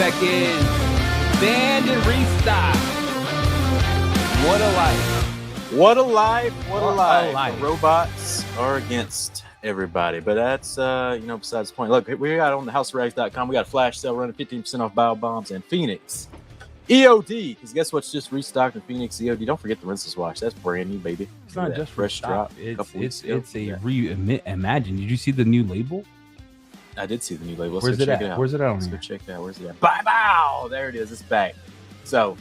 back in. Band and Restock. What a life. What a life. What a life. life. The robots are against everybody. But that's, besides the point. Look, we got on the houseofrags.com. We got a flash sale running 15% off bio bombs and Phoenix EOD. Because guess what's just restocked in Phoenix EOD? Don't forget the rinseless wash. That's brand new, baby. It's not just fresh drop. It's a reimagine. Did you see the new label? I did see the new label. Where's it at? Where's it at? Let's go check that. Where's it at? Bow! There it is. It's back. So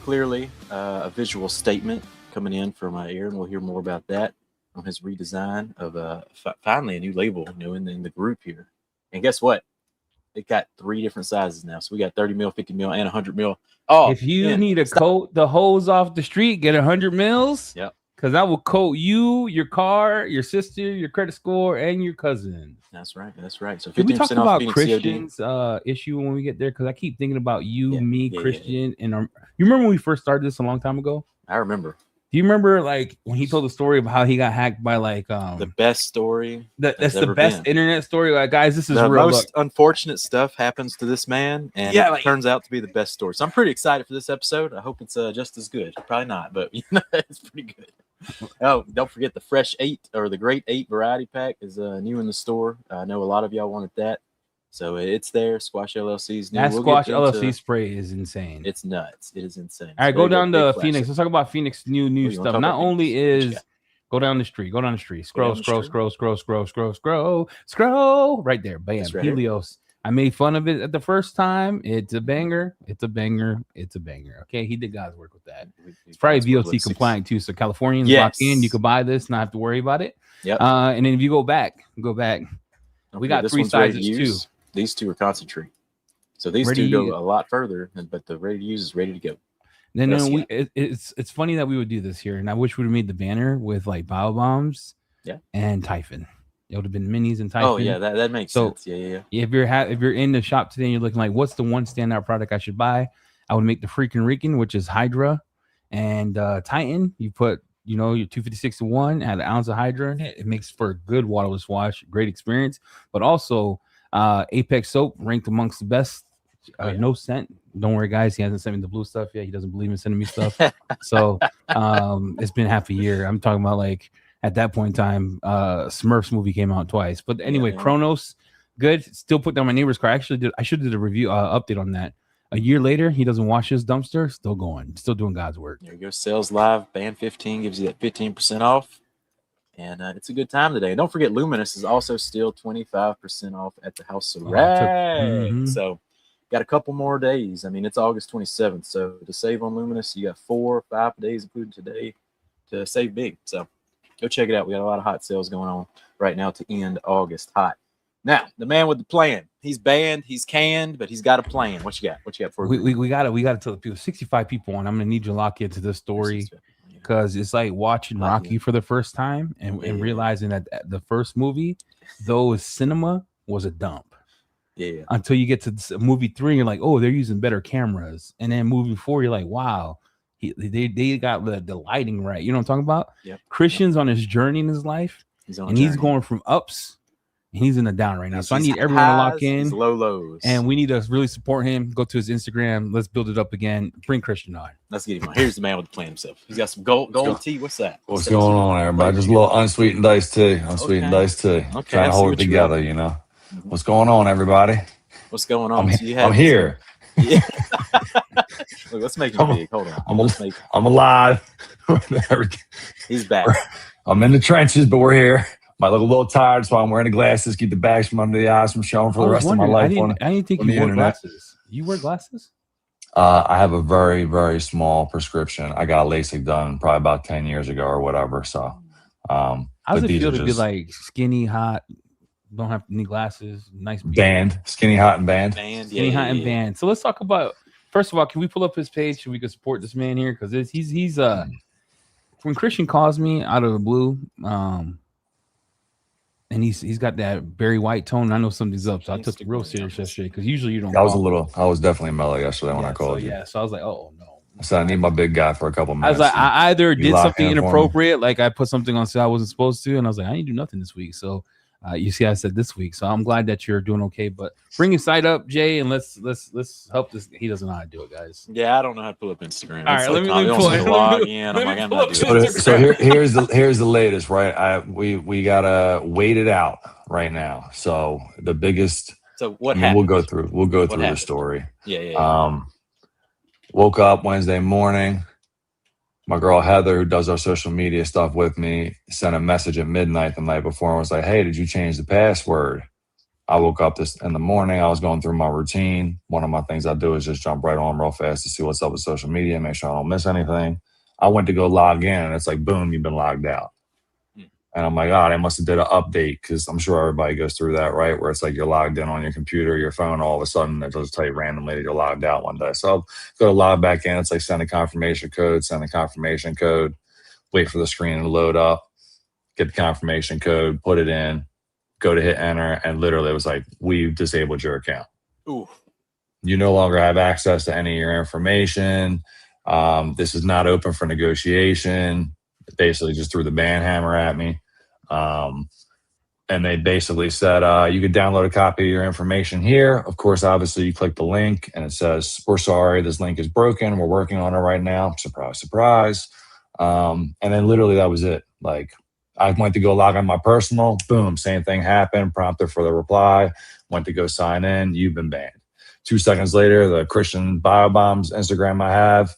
clearly a visual statement coming in from Aaron. We'll hear more about that on his redesign of finally a new label, in the group here. And guess what? It got 3 different sizes now. So we got 30 mil, 50 mil, and 100 mil. Oh, if you need to coat the hose off the street, get 100 mils. Yep. Because I will coat you, your car, your sister, your credit score, and your cousin. That's right. That's right. So 15% Can we talk about Phoenix Christian's issue when we get there? Because I keep thinking about you, Christian, and you remember when we first started this a long time ago? I remember. Do you remember when he told the story of how he got hacked by the best story? That's the best internet story. Like, guys, this is the real. Most unfortunate stuff happens to this man, and it turns out to be the best story. So I'm pretty excited for this episode. I hope it's just as good. Probably not, but it's pretty good. Oh, don't forget the Fresh 8 or the Great 8 variety pack is new in the store. I know a lot of y'all wanted that. So it's there. Squash LLC's new. That Squash LLC spray is insane. It's nuts. It is insane. All right, go down to Phoenix. Let's talk about Phoenix new stuff. Not only is go down the street. Scroll right there. Bam. Right Helios. I made fun of it at the first time. It's a banger. It's a banger. Okay, he did God's work with that. It's probably VOC compliant too. So Californians lock in. You could buy this, not have to worry about it. Yep. And then if you go back. We got 3 sizes too. These 2 are concentrate. So these 2 go a lot further, but the ready to use is ready to go. Then it's funny that we would do this here, and I wish we would have made the banner with like bio bombs, and Typhon. It would have been minis and Typhon. Oh yeah, that makes sense. Yeah. If you're in the shop today and you're looking like, what's the one standout product I should buy? I would make the freaking Rican, which is Hydra, and Titan. You put your 256 to 1, add an ounce of Hydra in it. It makes for a good waterless wash, great experience, but also. Apex soap ranked amongst the best. No scent. Don't worry, guys. He hasn't sent me the blue stuff yet. He doesn't believe in sending me stuff. So it's been half a year. I'm talking about like at that point in time, Smurfs movie came out twice. But anyway, Kronos, good. Still put down my neighbor's car. I should have did a review update on that. A year later, he doesn't wash his dumpster. Still going. Still doing God's work. There you go. Sales live. Band 15 gives you that 15% off. And it's a good time today. And don't forget, Luminous is also still 25% off at the House of Rags. So, got a couple more days. I mean, it's August 27th. So, to save on Luminous, you got 4 or 5 days, including today, to save big. So, go check it out. We got a lot of hot sales going on right now to end August hot. Now, the man with the plan. He's banned, he's canned, but he's got a plan. What you got? What you got for we got to tell the people. 65 people on. I'm gonna need you to lock into this story. Because it's like watching Rocky for the first time and realizing that the first movie, though cinema, was a dump. Yeah. Until you get to movie 3, you're like, oh, they're using better cameras. And then movie 4, you're like, wow, they got the lighting right. You know what I'm talking about? Yep. Christian's on his journey in his life. He's going from ups. And he's in the down right now. So I need everyone to lock in. Low lows. And we need to really support him. Go to his Instagram. Let's build it up again. Bring Christian on. Let's get him on. Here's the man with the plan himself. He's got some gold tea. What's that? What's going on, everybody? Just a little unsweetened iced tea. Unsweetened iced tea. Okay. Trying to hold it together, What's going on, everybody? What's going on? I'm here. Yeah. Look, let's make it big. Hold on. I'm alive. He's back. I'm in the trenches, but we're here. Might look a little tired, so I'm wearing the glasses, keep the bags from under the eyes from showing for the rest of my life. I didn't think you wore glasses. You wear glasses? I have a very, very small prescription. I got LASIK done probably about 10 years ago or whatever. So, how does it feel to be like skinny, hot, don't have any glasses, nice band, skinny, hot, and band? Skinny, hot, and band. So let's talk about. First of all, can we pull up his page so we can support this man here? Because he's when Christian calls me out of the blue, and he's got that Barry White tone. I know something's up, so I took it real serious yesterday because usually you don't. I was definitely mellow yesterday when I called you. Yeah, so I was like, oh no. So I need my big guy for a couple minutes. I was like, I either did something inappropriate, like I put something on sale I wasn't supposed to, and I was like, I didn't do nothing this week. So You see, I said this week, so I'm glad that you're doing okay. But bring your site up, Jay, and let's help this. He doesn't know how to do it, guys. Yeah, I don't know how to pull up Instagram. All right, let me pull it. Log in. I'm like, I'm not doing it. So here's the latest, right? We gotta wait it out right now. So the biggest. So what? We'll go through the story. Yeah. Woke up Wednesday morning. My girl Heather, who does our social media stuff with me, sent a message at midnight the night before and was like, "Hey, did you change the password?" I woke up in the morning. I was going through my routine. One of my things I do is just jump right on real fast to see what's up with social media, make sure I don't miss anything. I went to go log in, and it's like, boom, you've been logged out. And I'm like, oh, they must have did an update, because I'm sure everybody goes through that, right? Where it's like you're logged in on your computer, your phone, all of a sudden it just tell you randomly that you're logged out one day. So I'll go to log back in. It's like send a confirmation code, wait for the screen to load up, get the confirmation code, put it in, go to hit enter, and literally it was like, we've disabled your account. Ooh. You no longer have access to any of your information. This is not open for negotiation. Basically just threw the ban hammer at me. And they basically said, you could download a copy of your information here. Of course, obviously you click the link and it says, we're sorry, this link is broken. We're working on it right now. Surprise, surprise. And then literally that was it. Like, I went to go log on my personal, boom, same thing happened, prompted for the reply, went to go sign in, you've been banned. 2 seconds later, the Christian Biobombs Instagram I have,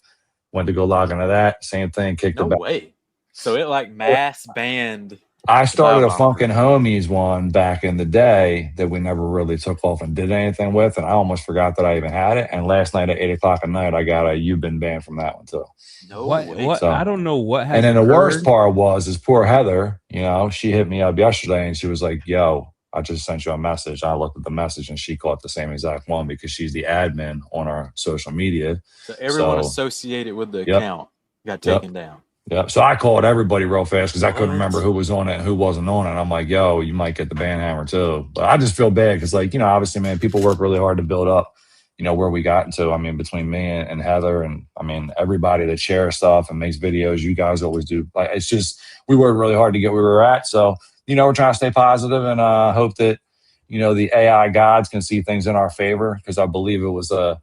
went to go log into that, same thing, kicked it back. No way. So it like mass banned. I started a Funkin' Homies one back in the day that we never really took off and did anything with, and I almost forgot that I even had it. And last night at 8 o'clock at night, I got a "You've been banned" from that one too. No way. What? So, I don't know what happened. And then the worst part is poor Heather. You know, she hit me up yesterday and she was like, "Yo, I just sent you a message." I looked at the message and she caught the same exact one because she's the admin on our social media. So everyone associated with the account got taken down. Yeah, so I called everybody real fast because I couldn't remember who was on it and who wasn't on it. I'm like, yo, you might get the ban hammer too. But I just feel bad because, like, you know, obviously, man, people work really hard to build up, you know, where we got into. I mean, between me and Heather and, I mean, everybody that shares stuff and makes videos, you guys always do. Like, it's just, we worked really hard to get where we were at. So, you know, we're trying to stay positive and hope that, you know, the AI gods can see things in our favor, because I believe it was a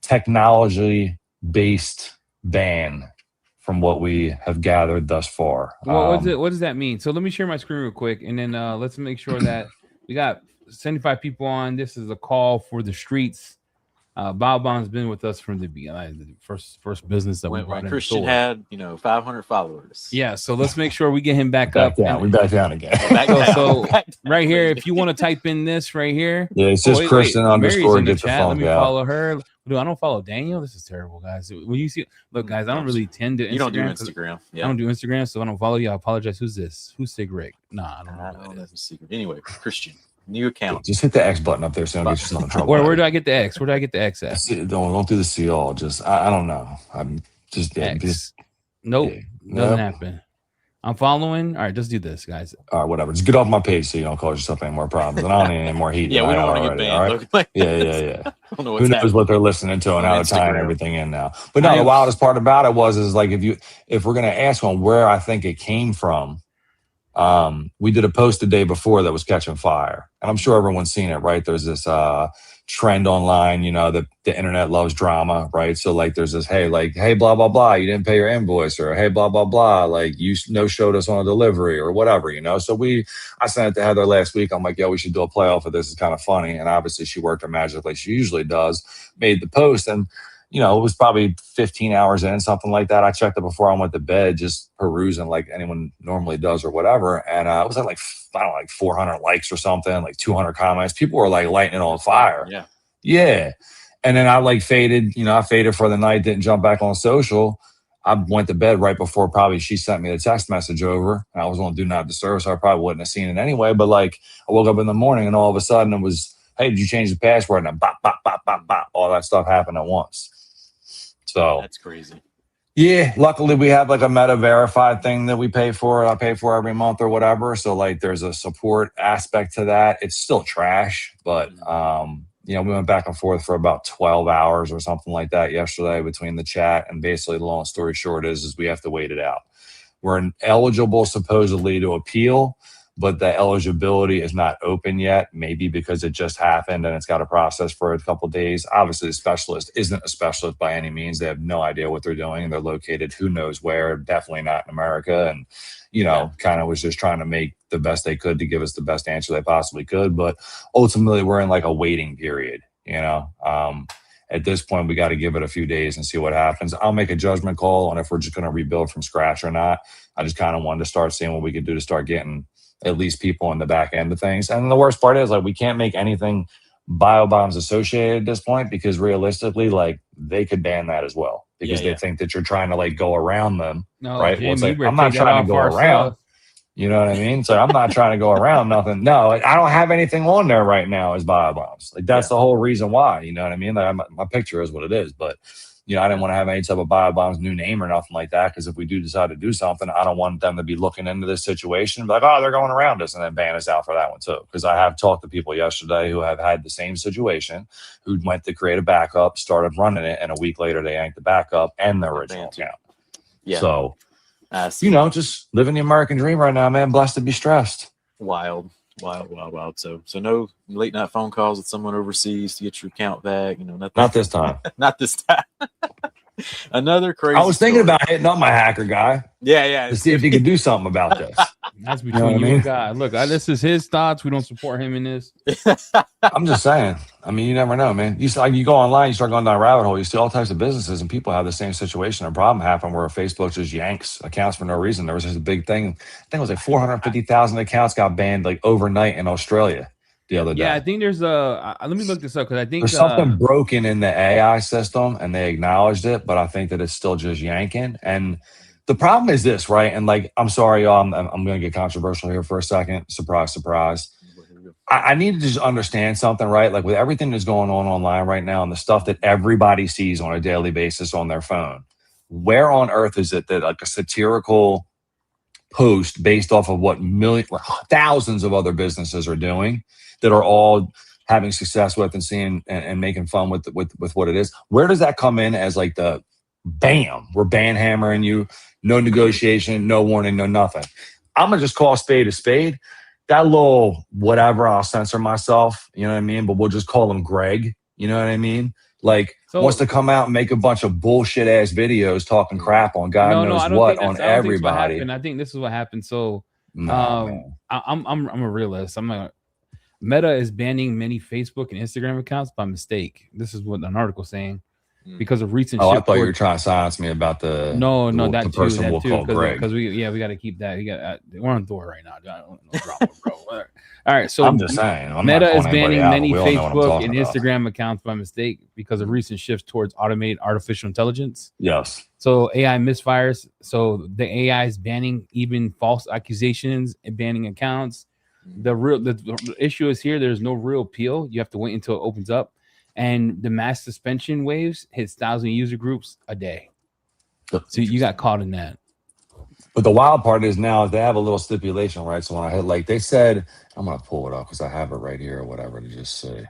technology-based ban from what we have gathered thus far. What does that mean? So let me share my screen real quick, and then let's make sure that we got 75 people on. This is a call for the streets. Bobon's been with us from the first business that we brought in. Christian had, 500 followers. Yeah, so let's make sure we get him back up. We back down again. So right here, if you want to type in this right here. Yeah, it's just Christian _ get the phone. Let me follow her. Dude, I don't follow Daniel. This is terrible, guys. When you see, look, guys, I don't really tend to Instagram. You don't do Instagram. Yeah. I don't do Instagram, so I don't follow you. I apologize. Who's this? Who's Sig Rick? Nah, I don't know. That's a secret. Anyway, Christian, new account. Just hit the X button up there so don't get yourself in trouble. Where do I get the X? Where do I get the X at? Don't do the C all. Just I don't know. I'm just X. Nope, doesn't happen. I'm following. All right, let's do this, guys. All right, whatever. Just get off my page so you don't cause yourself any more problems. And I don't need any more heat. Yeah, we don't want to get banned. Right? Yeah. Who knows what they're listening to and how they're tying everything in now. But no, the wildest part about it is like if we're gonna ask on where I think it came from, we did a post the day before that was catching fire. And I'm sure everyone's seen it, right? There's this trend online, the internet loves drama, right? So like there's this, hey, blah, blah, blah, you didn't pay your invoice, or hey, blah, blah, blah, like you no-showed us on a delivery or whatever, So I sent it to Heather last week. I'm like, we should do a playoff of this. It's kind of funny. And obviously she worked her magic like she usually does, made the post. And, it was probably 15 hours in, something like that. I checked it before I went to bed, just perusing like anyone normally does or whatever. And it was at like 400 likes or something, like 200 comments. People were like lighting it on fire. Yeah. And then I faded, I faded for the night, didn't jump back on social. I went to bed right before probably she sent me the text message over. And I was on Do Not Disturb, so I probably wouldn't have seen it anyway. But I woke up in the morning and all of a sudden it was, hey, did you change the password? And then bop, bop, bop, bop, bop. All that stuff happened at once. So that's crazy. Yeah, luckily we have like a Meta verified thing that we pay for. I pay for every month or whatever. So there's a support aspect to that. It's still trash, but we went back and forth for about 12 hours or something like that yesterday between the chat. And basically the long story short is we have to wait it out. We're eligible supposedly to appeal, but the eligibility is not open yet, maybe because it just happened and it's got to process for a couple of days. Obviously, the specialist isn't a specialist by any means. They have no idea what they're doing. They're located who knows where, definitely not in America. And, kind of was just trying to make the best they could to give us the best answer they possibly could. But ultimately, we're in like a waiting period, At this point, we got to give it a few days and see what happens. I'll make a judgment call on if we're just going to rebuild from scratch or not. I just kind of wanted to start seeing what we could do to start getting at least people on the back end of things. And the worst part is, like, we can't make anything biobombs associated at this point because realistically, like, they could ban that as well because they think that you're trying to like go around them. No, right? Jimmy, Well, it's like, I'm not trying to go around. You know what I mean? So I'm not trying to go around nothing. No, I don't have anything on there right now as biobombs. Like, that's the whole reason why, you know what I mean? Like, my picture is what it is, but I didn't want to have any type of biobombs new name or nothing like that. Cause if we do decide to do something, I don't want them to be looking into this situation and be like, oh, they're going around us, and then ban us out for that one too. Cause I have talked to people yesterday who have had the same situation, who went to create a backup, started running it, and a week later they yanked the backup and their original account. Yeah. So, just living the American dream right now, man. Blessed to be stressed. Wild. So no late night phone calls with someone overseas to get your account back. Nothing. Not this time. Not this time. Another crazy. I was thinking about hitting up my hacker guy. Yeah. To see if he could do something about this. That's between you and God. Look, this is his thoughts. We don't support him in this. I'm just saying. I mean, you never know, man. You go online, you start going down a rabbit hole, you see all types of businesses, and people have the same situation or problem happen where Facebook just yanks accounts for no reason. There was just a big thing. I think it was like 450,000 accounts got banned like overnight in Australia the other day. Yeah, I think there's let me look this up because I think there's something broken in the AI system, and they acknowledged it, but I think that it's still just yanking. And the problem is this, right? And like, I'm sorry, y'all, I'm going to get controversial here for a second. Surprise, surprise. I need to just understand something, right? Like, with everything that's going on online right now and the stuff that everybody sees on a daily basis on their phone, where on earth is it that like a satirical post based off of what thousands of other businesses are doing that are all having success with and seeing and making fun with what it is? Where does that come in as like the bam, we're ban hammering you, no negotiation, no warning, no nothing? I'm going to just call a spade. That little whatever, I'll censor myself, you know what I mean? But we'll just call him Greg, you know what I mean? Like, wants to come out and make a bunch of bullshit ass videos talking crap on God knows what on everybody. I think this is what happened. So I'm a realist. Meta is banning many Facebook and Instagram accounts by mistake. This is what an article saying. Because of recent I thought you were trying to silence me about the that person we'll call Greg. Because we got to keep that. We're on Thor right now. I don't know drama, bro. All right, so I'm just saying, Meta is banning many Facebook and Instagram accounts by mistake because of recent shifts towards automated artificial intelligence. Yes. So AI misfires. So the AI is banning even false accusations and banning accounts. The issue is here. There's no real appeal. You have to wait until it opens up. And the mass suspension waves hits 1,000 user groups a day. So you got caught in that. But the wild part is now they have a little stipulation, right? So when I had, like, they said, I'm going to pull it up because I have it right here or whatever to just say.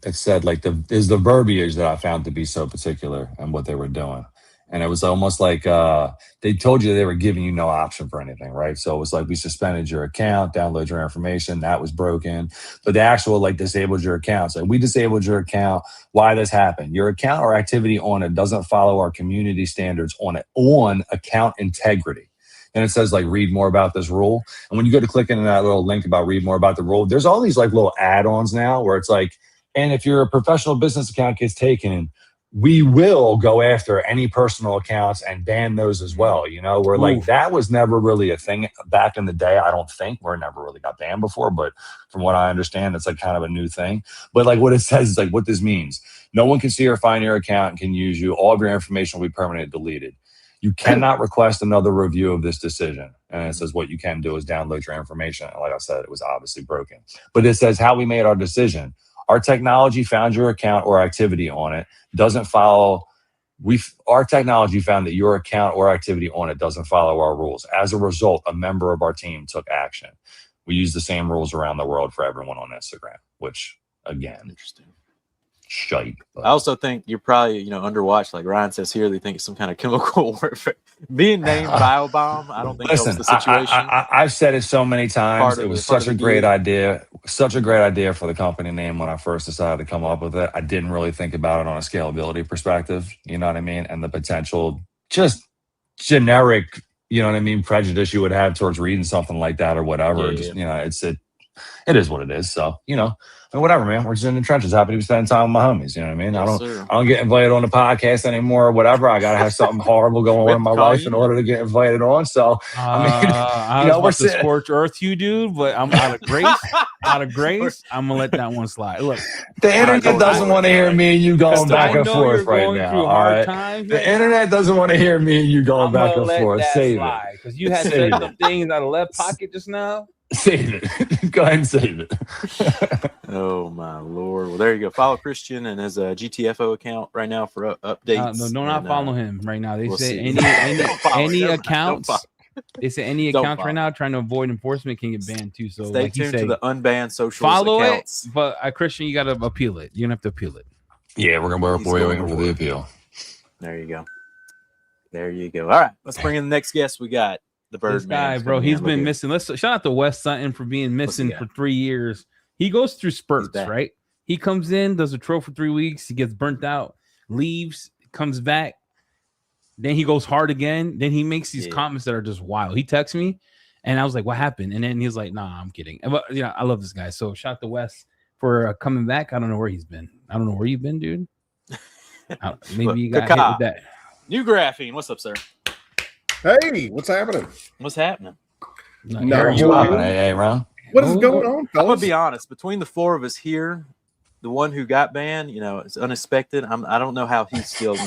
It said, like, is the verbiage that I found to be so particular and what they were doing. And it was almost like they told you they were giving you no option for anything, right? So it was like, we suspended your account, download your information. That was broken. But the actual, like, disabled your account. So we disabled your account. Why this happened? Your account or activity on it doesn't follow our community standards on account integrity. And it says, like, read more about this rule. And when you go to click into that little link about read more about the rule, there's all these like little add-ons now where it's like, and if your professional business account gets taken, we will go after any personal accounts and ban those as well. You know, where like that was never really a thing back in the day. I don't think where it never really got banned before, but from what I understand, it's like kind of a new thing. But like what it says is like what this means. No one can see or find your account and can use you. All of your information will be permanently deleted. You cannot request another review of this decision. And it says what you can do is download your information. And like I said, it was obviously broken. But it says how we made our decision. Our technology found your account or activity on it doesn't follow. Our technology found that your account or activity on it doesn't follow our rules. As a result, a member of our team took action. We use the same rules around the world for everyone on Instagram, which again, interesting. shite. But. I also think you're probably, underwatched, like Ryan says here. They think it's some kind of chemical warfare. Being named Biobomb, I don't think that was the situation. I've said it so many times. It was such a great idea. Such a great idea for the company name when I first decided to come up with it. I didn't really think about it on a scalability perspective. You know what I mean? And the potential just generic, prejudice you would have towards reading something like that or whatever. It is what it is. So, whatever, man. We're just in the trenches. Happy to be spending time with my homies. You know what I mean? Yes, I don't get invited on the podcast anymore or whatever. I gotta have something horrible going on in my life in order to get invited on. So I was about to scorch earth you, dude, but I'm out of grace. I'm gonna let that one slide. Look, the internet doesn't want to hear me and you going back and forth right now. All right. The internet doesn't want to hear me and you going back and forth. Save it. Because you had said some things out of left pocket just now. Save it. Go ahead and save it. Oh my Lord! Well, there you go. Follow Christian and his GTFO account right now for updates. No, not follow him right now. They say any accounts. They say any accounts right now trying to avoid enforcement can get banned too. So stay tuned to the unbanned social accounts. It, but Christian, you got to appeal it. You're gonna have to appeal it. Yeah, we're gonna waiting for the appeal. There you go. All right, let's bring in the next guest. We got. The Birdman. This guy, bro, he's been missing. Let's shout out to Wes Sutton for being missing for 3 years. He goes through spurts, right? He comes in, does a tro for 3 weeks, he gets burnt out, leaves, comes back, then he goes hard again. Then he makes these comments that are just wild. He texts me, and I was like, "What happened?" And then he was like, "Nah, I'm kidding." But I love this guy. So shout out to Wes for coming back. I don't know where he's been. I don't know where you've been, dude. Maybe you got hit with that. New Graphene. What's up, sir? Hey, what's happening? What's happening? Hey, Ron. What is going on, fellas? I'm gonna be honest. Between the 4 of us here, the one who got banned, it's unexpected. I don't know how he's still, it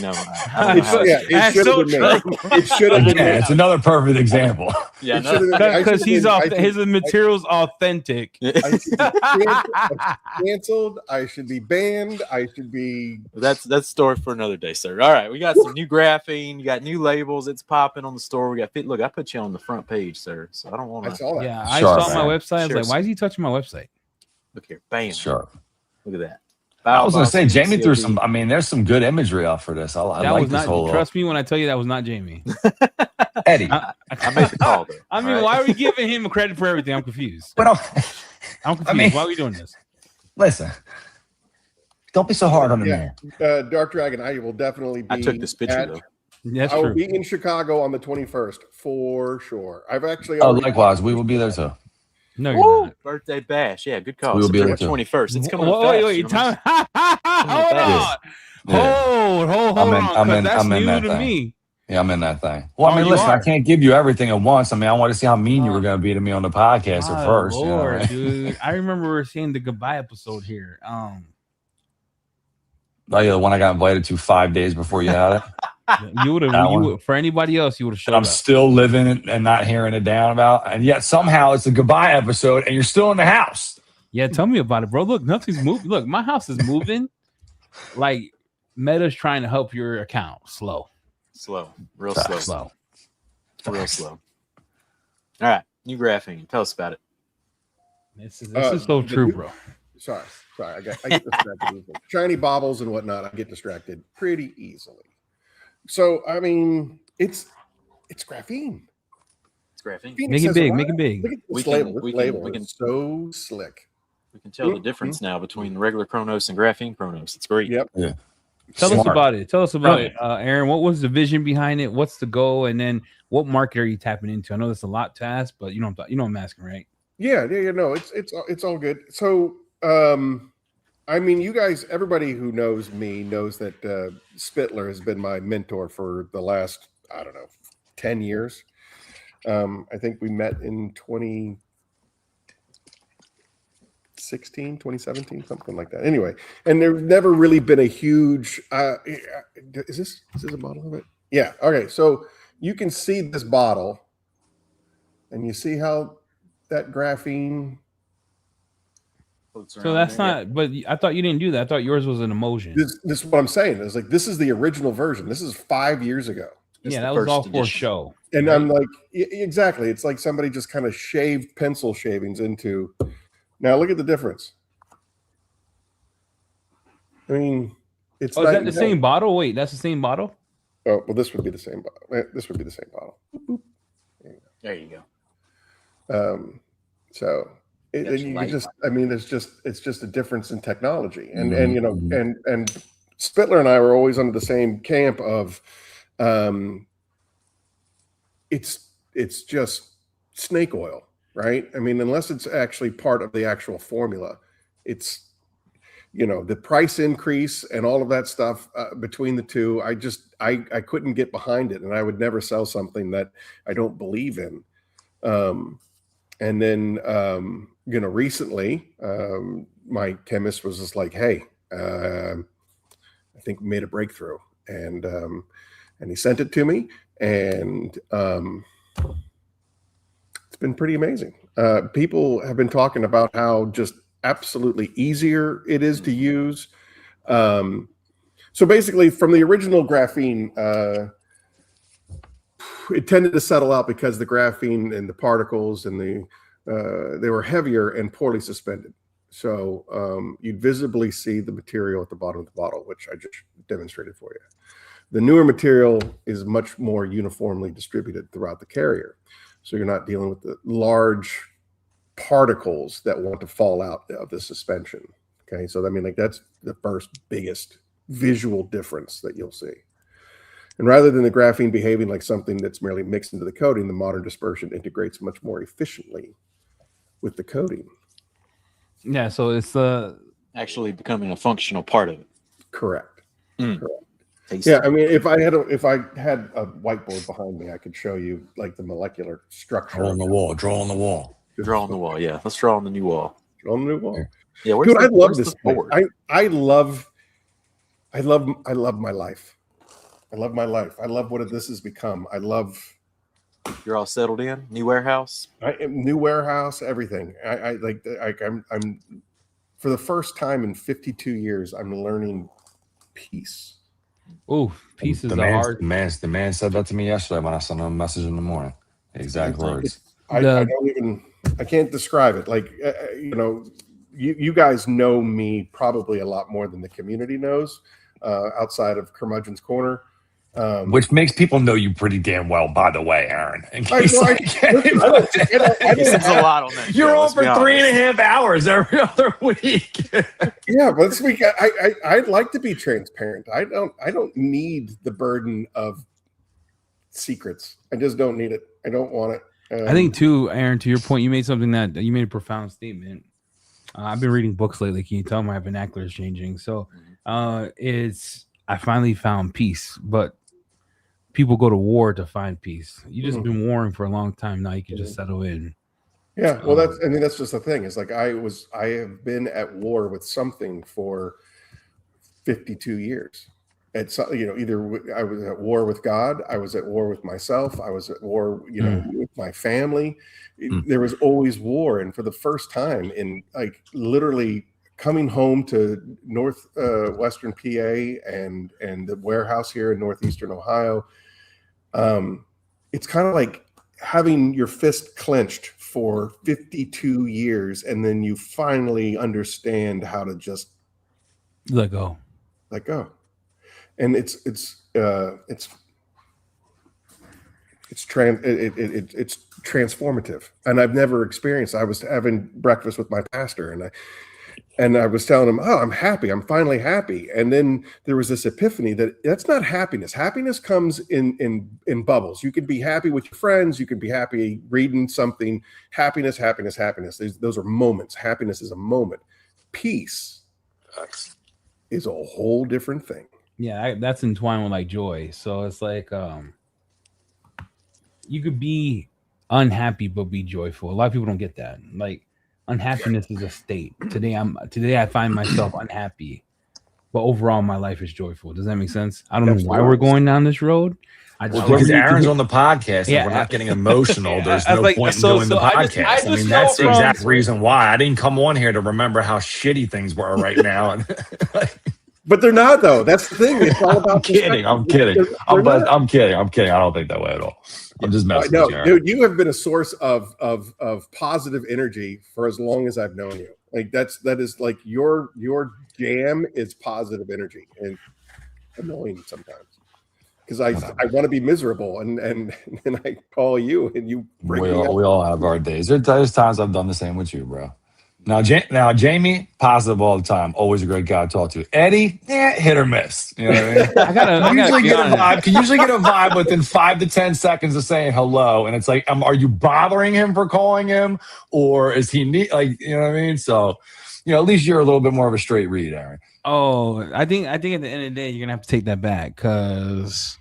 should have been me. It should have been me. It's another perfect example. Yeah, because his material's authentic. I should be canceled. I should be banned. I should be. That's a story for another day, sir. All right, we got some new graphene. You got new labels. It's popping on the store. We got fit. Look, I put you on the front page, sir. So I don't want to. I saw that. Yeah, I saw my website. I was like, why is he touching my website? Look here, bam. Sure. Look at that. I was going to say, Jamie threw some. I mean, there's some good imagery off for this. I like this whole. Trust me when I tell you that was not Jamie. Eddie, I made the call there. I mean, why are we giving him credit for everything? I'm confused. But I'm confused. Why are we doing this? Listen, don't be so hard on the man. Dark Dragon, I will definitely be. I took this picture though. That's I will true. be in Chicago on the 21st for sure. I've actually. Likewise, we will be there too. No, you're not. Birthday bash. Yeah, good call. We will be there September 21st. It's coming wait, time. Hold on. Hold on. That's new to me. Yeah, I'm in that thing. Well, I mean, listen, I can't give you everything at once. I mean, I want to see how mean you were going to be to me on the podcast at first. Lord, dude. I remember we were seeing the goodbye episode here. Oh, yeah, the one I got invited to 5 days before you had it. You would have. For anybody else, you would have showed up. I'm still living it and not hearing it down about, and yet somehow it's a goodbye episode, and you're still in the house. Yeah, tell me about it, bro. Look, nothing's moving. Look, my house is moving. Like Meta's trying to help your account. Real slow. All right, new graphene. Tell us about it. This is so true, bro. Sorry. I get distracted. Shiny baubles and whatnot. I get distracted pretty easily. So I mean, it's graphene. It's graphene. Make it big. Make it big. Look at this label. This label is so slick. We can tell the difference now between regular Chronos and graphene Chronos. It's great. Yep. Yeah. Tell us about it, Aaron. What was the vision behind it? What's the goal? And then what market are you tapping into? I know that's a lot to ask, but you know I'm asking, right? Yeah. No, it's all good. So, I mean, you guys, everybody who knows me knows that Spittler has been my mentor for the last, 10 years. I think we met in 2017, something like that. Anyway, and there's never really been a huge. Is this a bottle of it? Yeah. Okay. So you can see this bottle, and you see how that graphene. So that's not. But I thought you didn't do that. I thought yours was an emulsion. This is what I'm saying. It's like this is the original version. This is 5 years ago. Yeah, that was all for show. And right? I'm like, exactly. It's like somebody just kind of shaved pencil shavings into. Now look at the difference. I mean, it's is that the same bottle? Wait, that's the same bottle? Oh, well, this would be the same bottle. This would be the same bottle. There you go. So you can just, I mean, it's just a difference in technology, and you know, and Spittler and I were always under the same camp of, it's just snake oil, right? I mean, unless it's actually part of the actual formula, it's, you know, the price increase and all of that stuff between the two. I couldn't get behind it, and I would never sell something that I don't believe in. And then, you know, recently, my chemist was just like, "Hey, I think we made a breakthrough," and he sent it to me, and it's been pretty amazing. People have been talking about how just absolutely easier it is to use. So basically, from the original graphene, it tended to settle out because the graphene and the particles and they were heavier and poorly suspended. So you'd visibly see the material at the bottom of the bottle, which I just demonstrated for you. The newer material is much more uniformly distributed throughout the carrier. So you're not dealing with the large particles that want to fall out of the suspension. Okay, so I mean, like, that's the first biggest visual difference that you'll see. And rather than the graphene behaving like something that's merely mixed into the coating, the modern dispersion integrates much more efficiently with the coating. Yeah, so it's actually becoming a functional part of it. Correct. Correct. Yeah, I mean, if I had a whiteboard behind me, I could show you like the molecular structure. Draw on the wall. Draw on the wall. Draw on the wall. Yeah, let's draw on the new wall. Draw on the new wall. Yeah, dude, I love this board. I love my life. I love my life. I love what this has become. I love. You're all settled in. New warehouse. New warehouse. Everything. I'm for the first time in 52 years. I'm learning peace. Oh, peace is hard. The man said that to me yesterday when I sent him a message in the morning. Exact words. I can't describe it. Like, you know, you guys know me probably a lot more than the community knows outside of Curmudgeon's Corner. Which makes people know you pretty damn well, by the way, Aaron. You're on for 3.5 hours every other week. Yeah, but this week I'd like to be transparent. I don't need the burden of secrets. I just don't need it. I don't want it. I think too, Aaron, to your point, you made a profound statement. I've been reading books lately. Can you tell my vernacular is changing? So I finally found peace, but people go to war to find peace. You just been warring for a long time. Now you can just settle in. Yeah, well, that's just the thing. It's like I have been at war with something for 52 years. It's, you know, either I was at war with God, I was at war with myself, I was at war, you know, with my family. There was always war, and for the first time in like literally coming home to northwestern PA and the warehouse here in northeastern Ohio, it's kind of like having your fist clenched for 52 years, and then you finally understand how to just let go. And it's transformative, and I've never experienced. I was having breakfast with my pastor, and I was telling him, "Oh, I'm happy. I'm finally happy." And then there was this epiphany that's not happiness. Happiness comes in bubbles. You could be happy with your friends. You could be happy reading something. Happiness. Those are moments. Happiness is a moment. Peace is a whole different thing. Yeah, that's entwined with like joy. So it's like you could be unhappy but be joyful. A lot of people don't get that. Like unhappiness is a state. Today I find myself unhappy, but overall my life is joyful. Does that make sense? I don't know why we're going down this road. Because Aaron's on the podcast, and we're not getting emotional. There's no point in doing the podcast. I mean, that's the exact reason why I didn't come on here to remember how shitty things were right now. And but they're not, though. That's the thing. It's all about. I'm kidding. I'm kidding. I don't think that way at all. I'm just messing with you. Dude, you have been a source of positive energy for as long as I've known you. Like that is like your jam is positive energy and annoying sometimes. Because I want to be miserable and I call you and you bring me up. We all have our days. There's times I've done the same with you, bro. Now, Jamie, positive all the time. Always a great guy to talk to. Eddie, hit or miss. You know what I mean? Can usually get a vibe within 5 to 10 seconds of saying hello, and it's like, are you bothering him for calling him, or is he like, you know what I mean? So, at least you're a little bit more of a straight read, Aaron. Oh, I think at the end of the day, you're gonna have to take that back because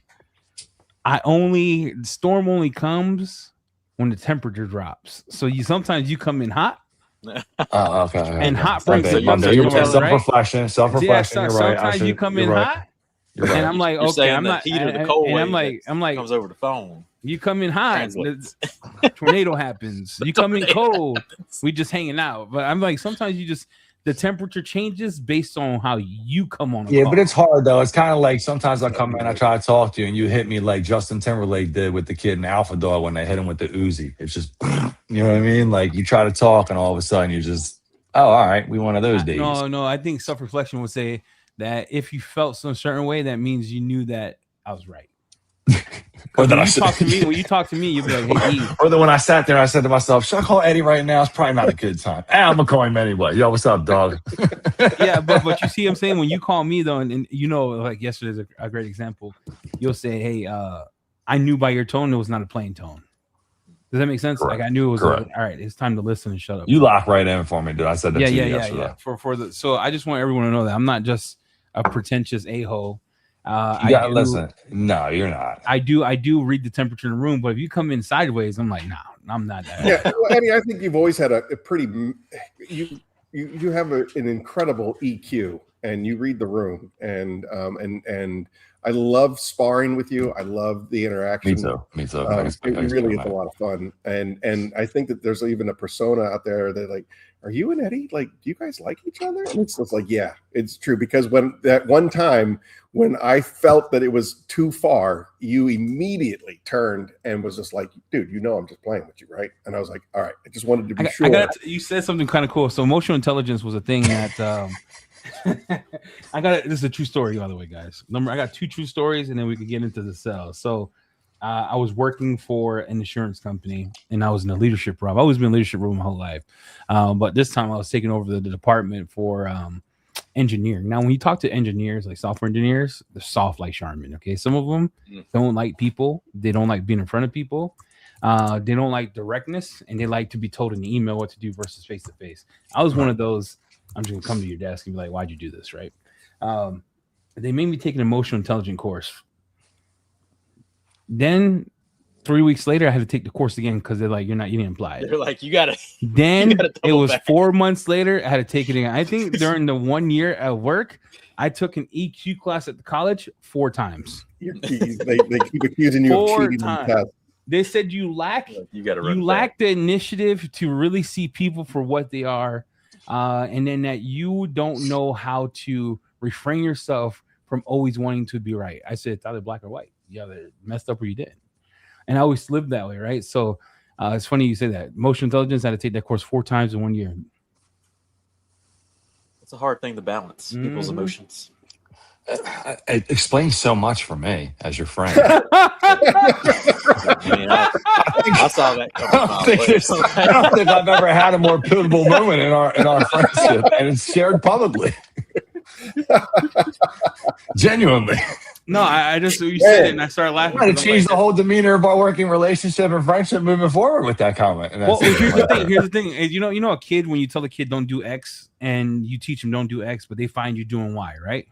storm only comes when the temperature drops. So sometimes you come in hot. Okay. And hot brings the self-reflection. Yeah, you're right. Sometimes you come in hot, and I'm like, you're okay, I'm the not. heat or the cold and wave I'm like, comes over the phone. You come in hot, tornado happens. You come in cold, we just hanging out. But I'm like, sometimes the temperature changes based on how you come on. Yeah, but it's hard though. It's kind of like sometimes I come in, I try to talk to you, and you hit me like Justin Timberlake did with the kid in Alpha Dog when they hit him with the Uzi. It's just, you know what I mean? Like you try to talk, and all of a sudden you're just, oh, all right, we one of those days. No. I think self-reflection would say that if you felt some certain way, that means you knew that I was right. Or that when you talk to me, you'll be like, hey, E. Or then when I sat there, I said to myself, should I call Eddie right now? It's probably not a good time. I'm gonna call him anyway. Yo, what's up, dog? Yeah, but you see what I'm saying? When you call me though, and like yesterday's a great example, you'll say, hey, I knew by your tone it was not a plain tone. Does that make sense? Correct. Like I knew it was all right, it's time to listen and shut up. You lock right in for me, dude. I said that to you yesterday. Yeah. So I just want everyone to know that I'm not just a pretentious a-hole. Listen. No, you're not. I do read the temperature in the room, but if you come in sideways, I'm like, no, I'm not that. Yeah, well, Eddie, I think you've always had a pretty. You have an incredible EQ, and you read the room, and I love sparring with you. I love the interaction. Me too. It really is a lot of fun, and I think that there's even a persona out there that like, are you and Eddie like, do you guys like each other? And it's like, yeah, it's true, because when that one time when I felt that it was too far, you immediately turned and was just like, dude, I'm just playing with you, right? And I was like, all right, I just wanted to be sure. You said something kind of cool. So emotional intelligence was a thing that this is a true story, by the way, guys. I got 2 true stories, and then we could get into the cell. So I was working for an insurance company, and I was in a leadership role. I've always been in a leadership role my whole life, but this time I was taking over the department for engineering. Now, when you talk to engineers, like software engineers, they're soft like Charmin. Okay, some of them don't like people. They don't like being in front of people. They don't like directness, and they like to be told in the email what to do versus face to face. I was one of those. I'm just gonna come to your desk and be like, "Why'd you do this?" Right? They made me take an emotional intelligence course. Then 3 weeks later, I had to take the course again because they're like, you didn't apply it. They're like, you gotta. Then it was back. 4 months later, I had to take it again. I think during the 1 year at work, I took an EQ class at the college 4 times. They keep accusing you of cheating on the test. They said you lack the initiative to really see people for what they are, and then that you don't know how to refrain yourself from always wanting to be right. I said it's either black or white. You either messed up or you didn't. And I always lived that way, right? So it's funny you say that. Emotional intelligence, I had to take that course 4 times in 1 year. It's a hard thing to balance people's emotions. It explains so much for me as your friend. I saw that. I don't think I've ever had a more pivotal moment in our friendship, and it's shared publicly. Genuinely. No, I just you said it and I started laughing. Trying to change the whole demeanor of our working relationship and friendship moving forward with that comment. Well, here's the thing. You know, a kid, when you tell a kid don't do X and you teach them don't do X, but they find you doing Y, right?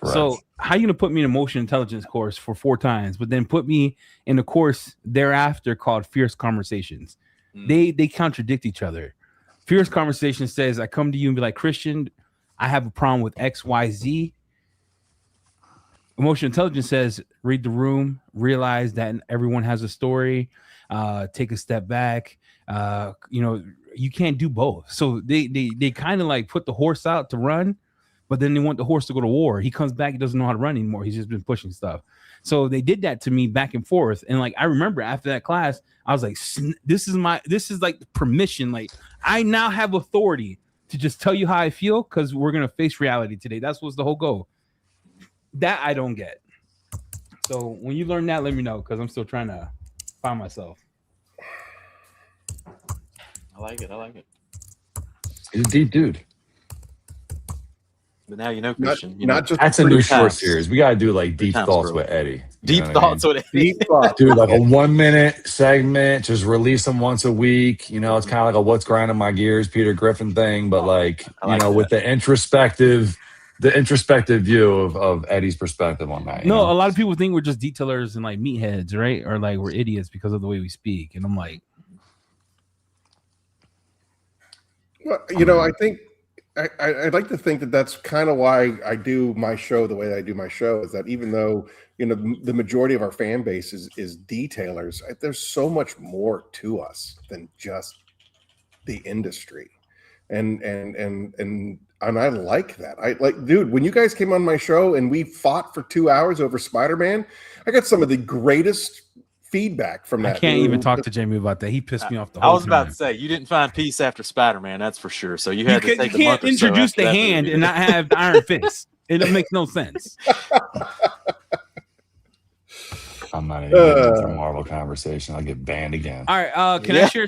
Correct. So how you gonna put me in an emotional intelligence course for 4 times, but then put me in a course thereafter called Fierce Conversations? They contradict each other. Fierce Conversations says I come to you and be like, Christian, I have a problem with X, Y, Z. Emotional intelligence says read the room, realize that everyone has a story, take a step back. You can't do both. So they kind of like put the horse out to run, but then they want the horse to go to war. He comes back, he doesn't know how to run anymore. He's just been pushing stuff. So they did that to me back and forth. And like I remember after that class, I was like, this is like permission. Like I now have authority to just tell you how I feel because we're gonna face reality today. That's what's the whole goal. That I don't get. So when you learn that, let me know because I'm still trying to find myself. I like it. I like it. He's a deep dude. But now you know, Christian. That's a new short series. We gotta do like deep thoughts with Eddie. Deep thoughts with Eddie. Deep thoughts. Dude, like a 1 minute segment, just release them once a week. It's kind of like a what's grinding my gears, Peter Griffin thing, but with the introspective view of Eddie's perspective on that. No, a lot of people think we're just detailers and like meatheads, right? Or like we're idiots because of the way we speak. And I'm like, well, I think I'd like to think that that's kind of why I do my show the way I do my show, is that even though the majority of our fan base is detailers, there's so much more to us than just the industry, and I like that. Dude, when you guys came on my show and we fought for 2 hours over Spider-Man, I got some of the greatest feedback from that. I can't even talk to Jamie about that. He pissed me off the whole time. I was about to say, you didn't find peace after Spider-Man, that's for sure. So you had to take a month or so. You can't introduce the hand and not have the Iron Fist. It makes no sense. I'm not even getting into a Marvel conversation. I'll get banned again. All right. I share?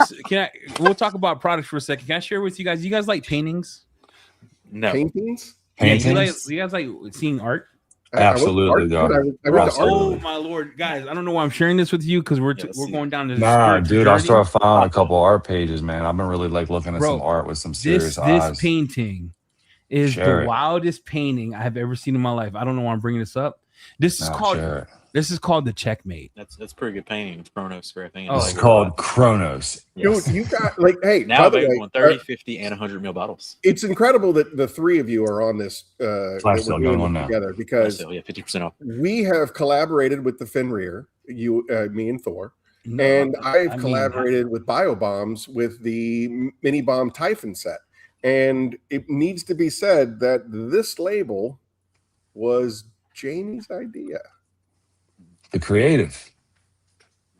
We'll talk about products for a second. Can I share with you guys? You guys like paintings? No. Paintings? Yeah, you guys like seeing art? Absolutely, dog. Oh my lord, guys! I don't know why I'm sharing this with you because we're going down to dude. I started following a couple art pages, man. I've been really looking at some art with some serious eyes. This painting is the wildest painting I have ever seen in my life. I don't know why I'm bringing this up. This is called the Checkmate. That's pretty good painting. It's Chronos for everything. It's called Chronos. Yes. Dude, you got hey, now available in 30, 50, and 100 ml bottles. It's incredible that the three of you are on this together because 50% off. We have collaborated with the Fenrir, me and Thor, and I've collaborated with BioBombs with the Mini Bomb Typhon set. And it needs to be said that this label was Jamie's idea. The creative.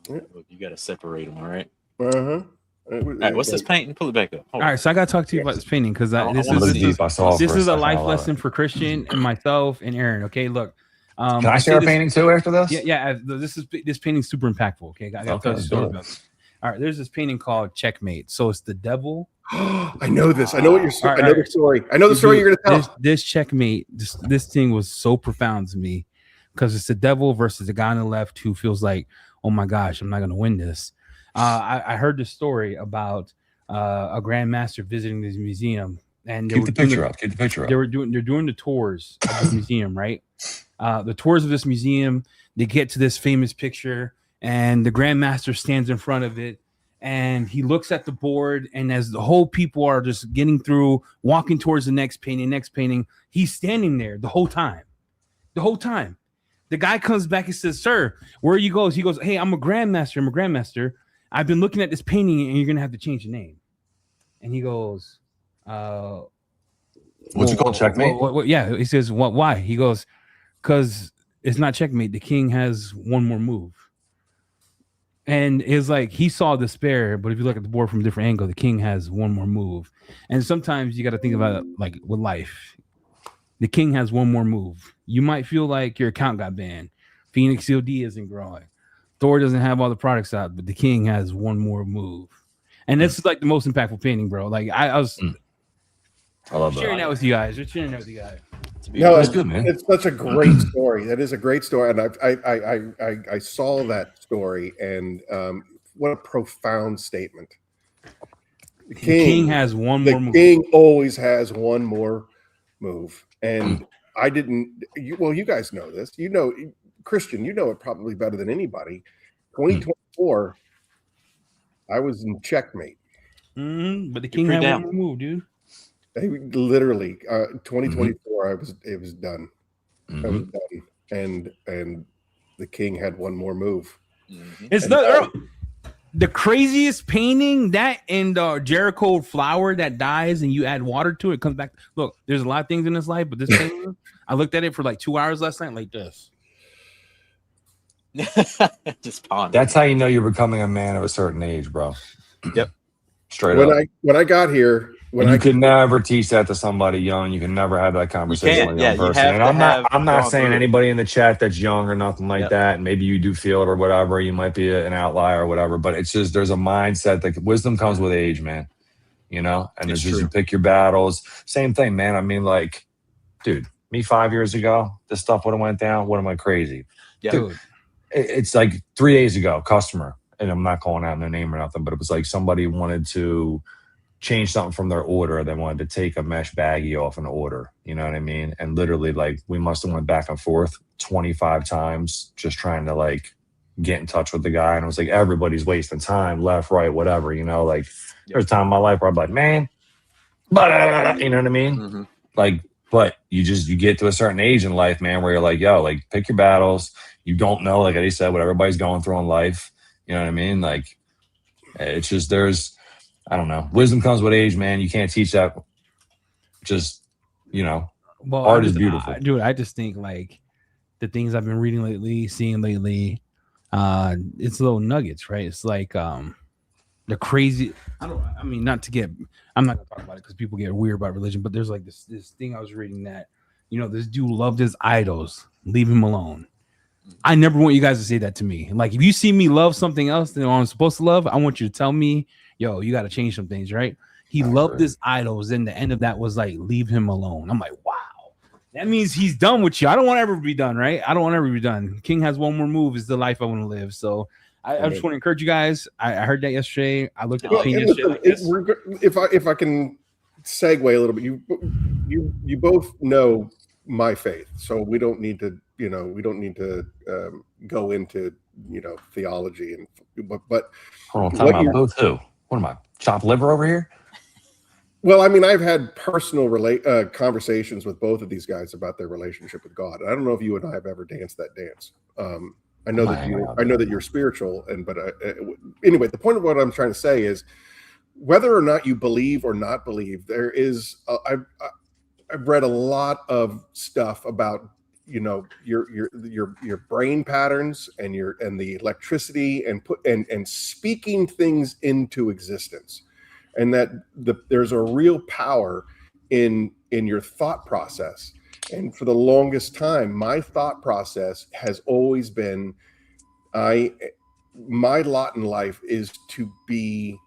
You got to separate them, all right? Uh-huh. All right, what's this painting? Pull it back up. All right, so I got to talk to you about this painting because this is a life lesson for Christian and myself and Aaron. Okay, look. Can I share a painting too after this? Yeah. This painting's super impactful. Okay, I got to tell you a story about this. All right, there's this painting called Checkmate. So it's the devil. I know this. I know what you're saying. I know the story. I know the story you're going to tell. This Checkmate, this thing was so profound to me because it's the devil versus the guy on the left who feels like, oh my gosh, I'm not going to win this. I heard the story about a grandmaster visiting this museum, and keep the picture up. They're doing the tours of the museum, right? The tours of this museum. They get to this famous picture, and the grandmaster stands in front of it, and he looks at the board. And as the whole people are just getting through, walking towards the next painting, he's standing there the whole time. The guy comes back and says, "Sir, where you go?" He goes, "Hey, I'm a grandmaster. I've been looking at this painting, and you're gonna have to change the name." And he goes, "What's it called? Checkmate?" Yeah. He says, "What? Why?" He goes, "Because it's not checkmate. The king has one more move." And it's like he saw despair, but if you look at the board from a different angle, the king has one more move. And sometimes you got to think about it like with life. The king has one more move. You might feel like your account got banned. Phoenix EOD isn't growing. Thor doesn't have all the products out, but the king has one more move. And this is like the most impactful painting, bro. Like I was sharing that with you guys. We're sharing that with you guys. No, it's good, man. It's such a great story. That is a great story, and I saw that story, and what a profound statement. The king has one more move. The king always has one more move, and I didn't. You guys know this. You know, Christian. You know it probably better than anybody. 2024, I was in checkmate. But the king had one more move, dude. Literally, 2024, it was done. I was done, and the king had one more move. It's the craziest painting, that and Jericho flower that dies and you add water to it, comes back. Look, there's a lot of things in this life, but this painting, I looked at it for like 2 hours last night, like this. Just ponder. That's how you know you're becoming a man of a certain age, bro. Yep. Straight up. When I got here, You can never teach that to somebody young. You can never have that conversation with a young person. And I'm not saying anybody in the chat that's young or nothing like that. And maybe you do feel it or whatever. You might be an outlier or whatever. But it's just there's a mindset that wisdom comes with age, man. You know, and it's just you pick your battles. Same thing, man. I mean, like, dude, me 5 years ago, this stuff would have went down. What am I crazy? Yeah. Dude, it's like 3 days ago, customer, and I'm not calling out their name or nothing, but it was like somebody wanted to change something from their order. They wanted to take a mesh baggie off an order. You know what I mean? And literally, like, we must have went back and forth 25 times just trying to, like, get in touch with the guy. And it was like, everybody's wasting time, left, right, whatever, you know, like, there's a time in my life where I'm like, man, you know what I mean? Mm-hmm. Like, but you get to a certain age in life, man, where you're like, yo, like, pick your battles. You don't know, like I said, what everybody's going through in life. You know what I mean? Like, it's just, I don't know. Wisdom comes with age, man. You can't teach that. Just, you know, art is beautiful. Dude, I just think, like, the things I've been reading lately, seeing lately, it's little nuggets, right? It's like the crazy. I'm not gonna talk about it because people get weird about religion, but there's like this thing I was reading that, you know, this dude loved his idols. Leave him alone. I never want you guys to say that to me. Like, if you see me love something else than I'm supposed to love, I want you to tell me, yo, you got to change some things, right? He loved his idols, and the end of that was like, leave him alone. I'm like, wow, that means he's done with you. I don't want to ever be done, right? I don't want to ever be done. King has one more move, is the life I want to live. So I just want to encourage you guys. I heard that yesterday. I looked at the page yesterday. Like if I can segue a little bit, you both know my faith, so we don't need to go into theology but hold on, talking about both who? What am I, chopped liver over here? Well, I mean, I've had personal conversations with both of these guys about their relationship with God. I don't know if you and I have ever danced that dance. I know that you're spiritual, but anyway, the point of what I'm trying to say is, whether or not you believe or not believe, there is I've read a lot of stuff about, you know, your brain patterns and the electricity and speaking things into existence, and that there's a real power in your thought process. And for the longest time, my thought process has always been, my lot in life is to be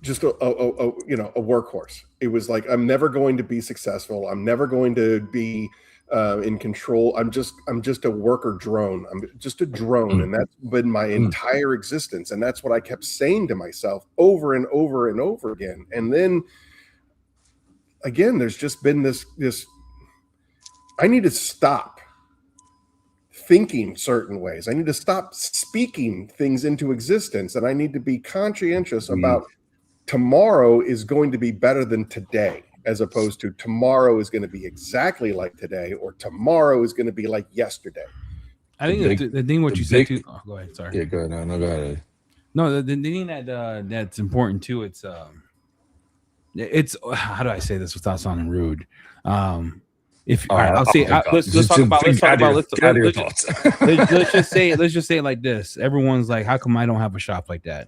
just a workhorse. It was like, I'm never going to be successful. I'm never going to be in control. I'm just a worker drone. I'm just a drone. And that's been my entire existence. And that's what I kept saying to myself over and over and over again. And then again, there's just been this, I need to stop thinking certain ways. I need to stop speaking things into existence. And I need to be conscientious about tomorrow is going to be better than today, as opposed to tomorrow is going to be exactly like today, or tomorrow is going to be like yesterday. I think the thing what you said too. Oh, go ahead. Sorry. Yeah, go ahead. No, go ahead. No, the thing that's important too. It's how do I say this without sounding rude? Let's just say it like this. Everyone's like, how come I don't have a shop like that?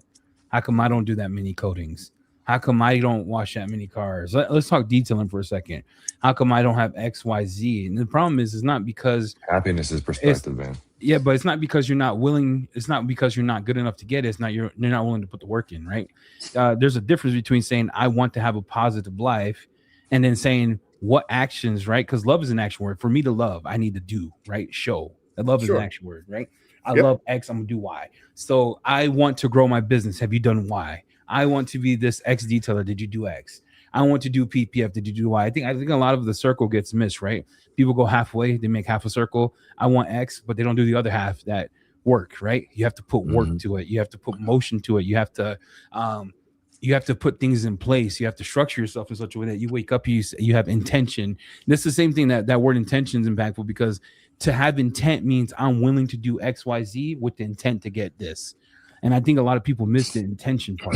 How come I don't do that many coatings? How come I don't wash that many cars? Let's talk detailing for a second. How come I don't have X, Y, Z? And the problem is not because happiness is perspective, man. Yeah, but it's not because you're not willing. It's not because you're not good enough to get it. It's not you're not willing to put the work in, right? There's a difference between saying I want to have a positive life and then saying what actions, right? Because love is an action word. For me to love, I need to do, right? Show that love is an action word, right? I love X, I'm gonna do Y. So I want to grow my business. Have you done Y? I want to be this X detailer. Did you do X? I want to do PPF. Did you do Y? I think a lot of the circle gets missed, right? People go halfway, they make half a circle. I want X, but they don't do the other half, that work, right? You have to put work to it. You have to put motion to it. You have to put things in place. You have to structure yourself in such a way that you wake up, you have intention. And it's the same thing, that word intention is impactful, because to have intent means I'm willing to do X, Y, Z with the intent to get this. And I think a lot of people miss the intention part.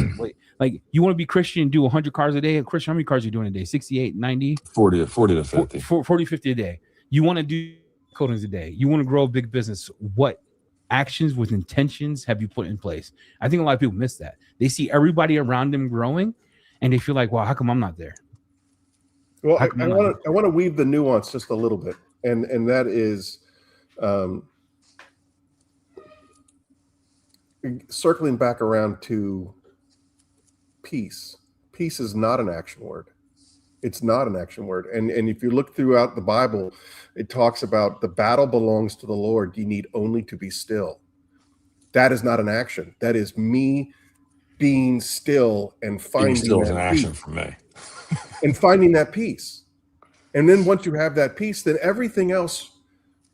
Like, you want to be Christian and do 100 cars a day? Christian, how many cars are you doing a day? 68, 90? 40 to 50. 40, 50 a day. You want to do coatings a day. You want to grow a big business. What actions with intentions have you put in place? I think a lot of people miss that. They see everybody around them growing and they feel like, well, how come I'm not there? Well, I want to weave the nuance just a little bit. And that is circling back around to peace. Peace is not an action word. It's not an action word. And if you look throughout the Bible, it talks about the battle belongs to the Lord. You need only to be still. That is not an action. That is me being still and finding being still is an peace. action for me. And finding that peace. And then once you have that peace, then everything else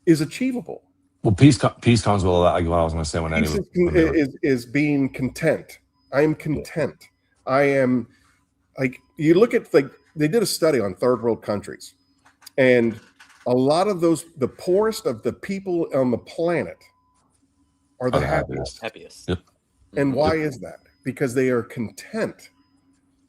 is achievable. Well, peace comes with like what I was going to say when is being content. I am content. I am like, you look at, like, they did a study on third world countries, and a lot of those, the poorest of the people on the planet are the happiest. Yep. And why is that? Because they are content.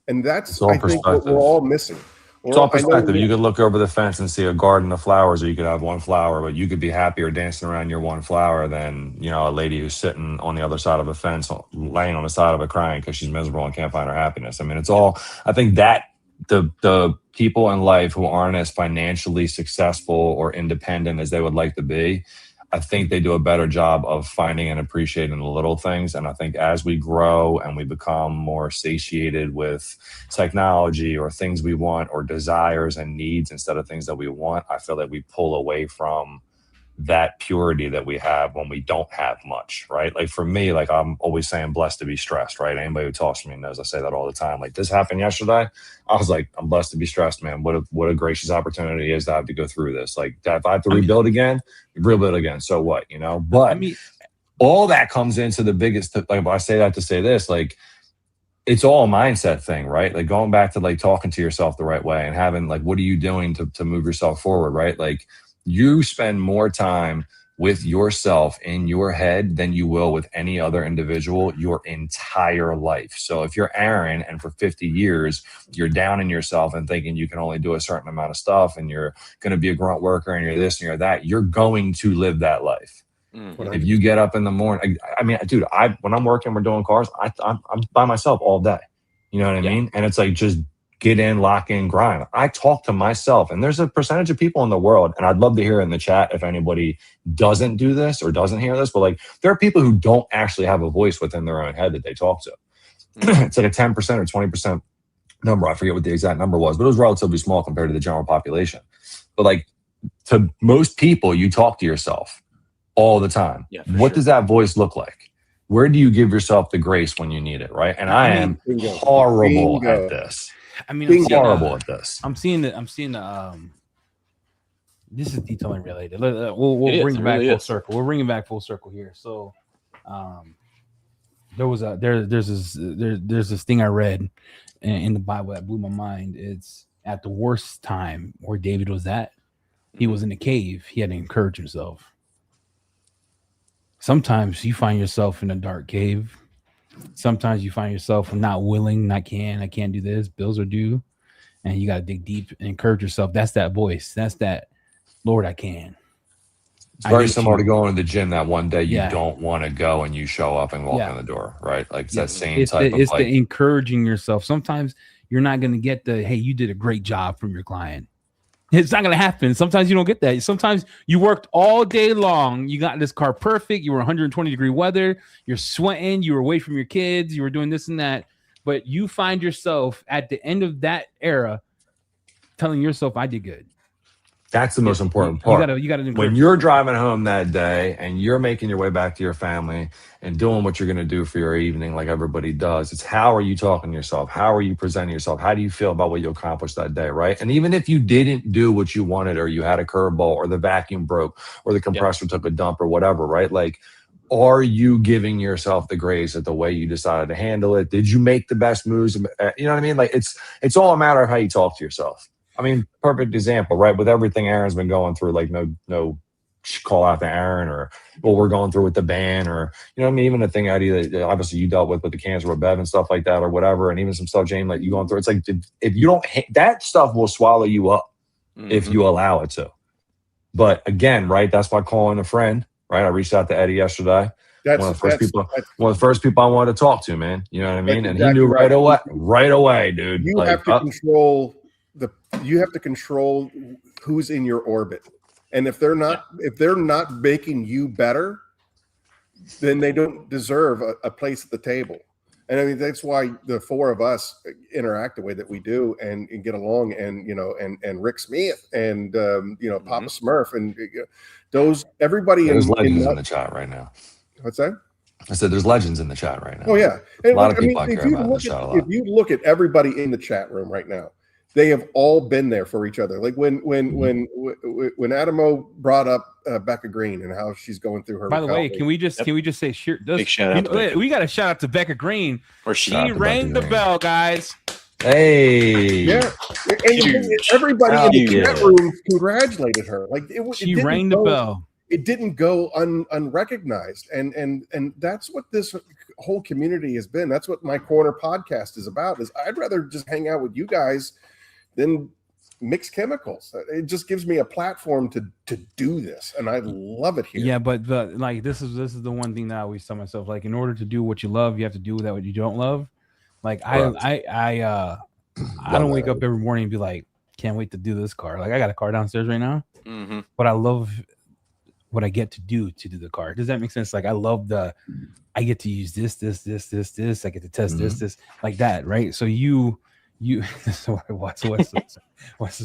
And that's, I think, what we're all missing. It's all perspective. You could look over the fence and see a garden of flowers, or you could have one flower, but you could be happier dancing around your one flower than, you know, a lady who's sitting on the other side of a fence, laying on the side of it crying because she's miserable and can't find her happiness. I mean, it's all, I think that the people in life who aren't as financially successful or independent as they would like to be, I think they do a better job of finding and appreciating the little things. And I think as we grow and we become more satiated with technology or things we want or desires and needs instead of things that we want, I feel that we pull away from that purity that we have when we don't have much, right? Like for me, like I'm always saying blessed to be stressed, right? Anybody who talks to me knows I say that all the time. Like this happened yesterday. I was like, I'm blessed to be stressed, man. What a gracious opportunity it is to have to go through this. Like if I have to rebuild again, rebuild again. So what, you know? But all that comes into the biggest, like I say that to say this, like it's all a mindset thing, right? Like going back to like talking to yourself the right way and having like, what are you doing to move yourself forward, right? Like you spend more time with yourself in your head than you will with any other individual your entire life. So if you're Aaron and for 50 years, you're down in yourself and thinking you can only do a certain amount of stuff and you're going to be a grunt worker and you're this and you're that, you're going to live that life. If you get up in the morning, I mean, dude, when I'm working, we're doing cars, I'm by myself all day. You know what I mean? And it's like, just get in, lock in, grind. I talk to myself, and there's a percentage of people in the world, and I'd love to hear in the chat if anybody doesn't do this or doesn't hear this, but like there are people who don't actually have a voice within their own head that they talk to. It's like a 10% or 20% number. I forget what the exact number was, but it was relatively small compared to the general population. But like to most people, you talk to yourself all the time. What does that voice look like? Where do you give yourself the grace when you need it, right? And I am horrible at this. I mean, being horrible at this. I'm seeing the this is detailing related. We'll bring it back full circle. We're bringing back full circle here. So, there's this thing I read in the Bible that blew my mind. It's at the worst time where David was at. He was in a cave. He had to encourage himself. Sometimes you find yourself in a dark cave. Sometimes you find yourself not willing, I can't do this. Bills are due. And you got to dig deep and encourage yourself. That's that voice. That's that, Lord, I can. It's very similar to going to the gym that one day you don't want to go and you show up and walk in the door, right? Like it's that same type of like. The encouraging yourself. Sometimes you're not going to get the, hey, you did a great job from your client. It's not going to happen. Sometimes you don't get that. Sometimes you worked all day long. You got this car perfect. You were 120-degree weather. You're sweating. You were away from your kids. You were doing this and that. But you find yourself at the end of that era telling yourself, I did good. That's the most important part. You gotta when you're driving home that day and you're making your way back to your family and doing what you're going to do for your evening like everybody does, it's how are you talking to yourself? How are you presenting yourself? How do you feel about what you accomplished that day, right? And even if you didn't do what you wanted or you had a curveball or the vacuum broke or the compressor took a dump or whatever, right? Like, are you giving yourself the grace at the way you decided to handle it? Did you make the best moves? You know what I mean? Like it's all a matter of how you talk to yourself. I mean, perfect example, right? With everything Aaron's been going through, like no call out to Aaron or what we're going through with the band or, you know what I mean? Even the thing, Eddie, that obviously you dealt with the cancer with Bev and stuff like that or whatever. And even some stuff, James, like you going through, it's like, if you don't, that stuff will swallow you up if you allow it to. But again, right? That's why calling a friend, right? I reached out to Eddie yesterday. That's One of the first people I wanted to talk to, man. You know what I mean? And he knew right. right away, dude. You have to control who's in your orbit. And if they're not making you better, then they don't deserve a place at the table. And I mean, that's why the four of us interact the way that we do and get along, and and Rick Smith and Papa Smurf and everybody. There's legends in the chat right now. What's that? I said there's legends in the chat right now. Oh yeah, and a lot of people I care about in the chat a lot. If you look at everybody in the chat room right now, they have all been there for each other. Like when Adamo brought up Becca Green and how she's going through her. By the way, can we just say big shout out? We got to shout out to Becca Green. She rang the bell, guys. Hey, yeah, and everybody in the chat room congratulated her. Like she rang the bell. It didn't go unrecognized, and that's what this whole community has been. That's what my Corner podcast is about. Is I'd rather just hang out with you guys than mix chemicals. It just gives me a platform to do this, and I love it here. Yeah, but like this is the one thing that I always tell myself. Like, in order to do what you love, you have to do that what you don't love. Like I don't wake up every morning and be like, can't wait to do this car. Like I got a car downstairs right now, but I love what I get to do the car. Does that make sense? Like I love I get to use this. I get to test this like that, right? So you what's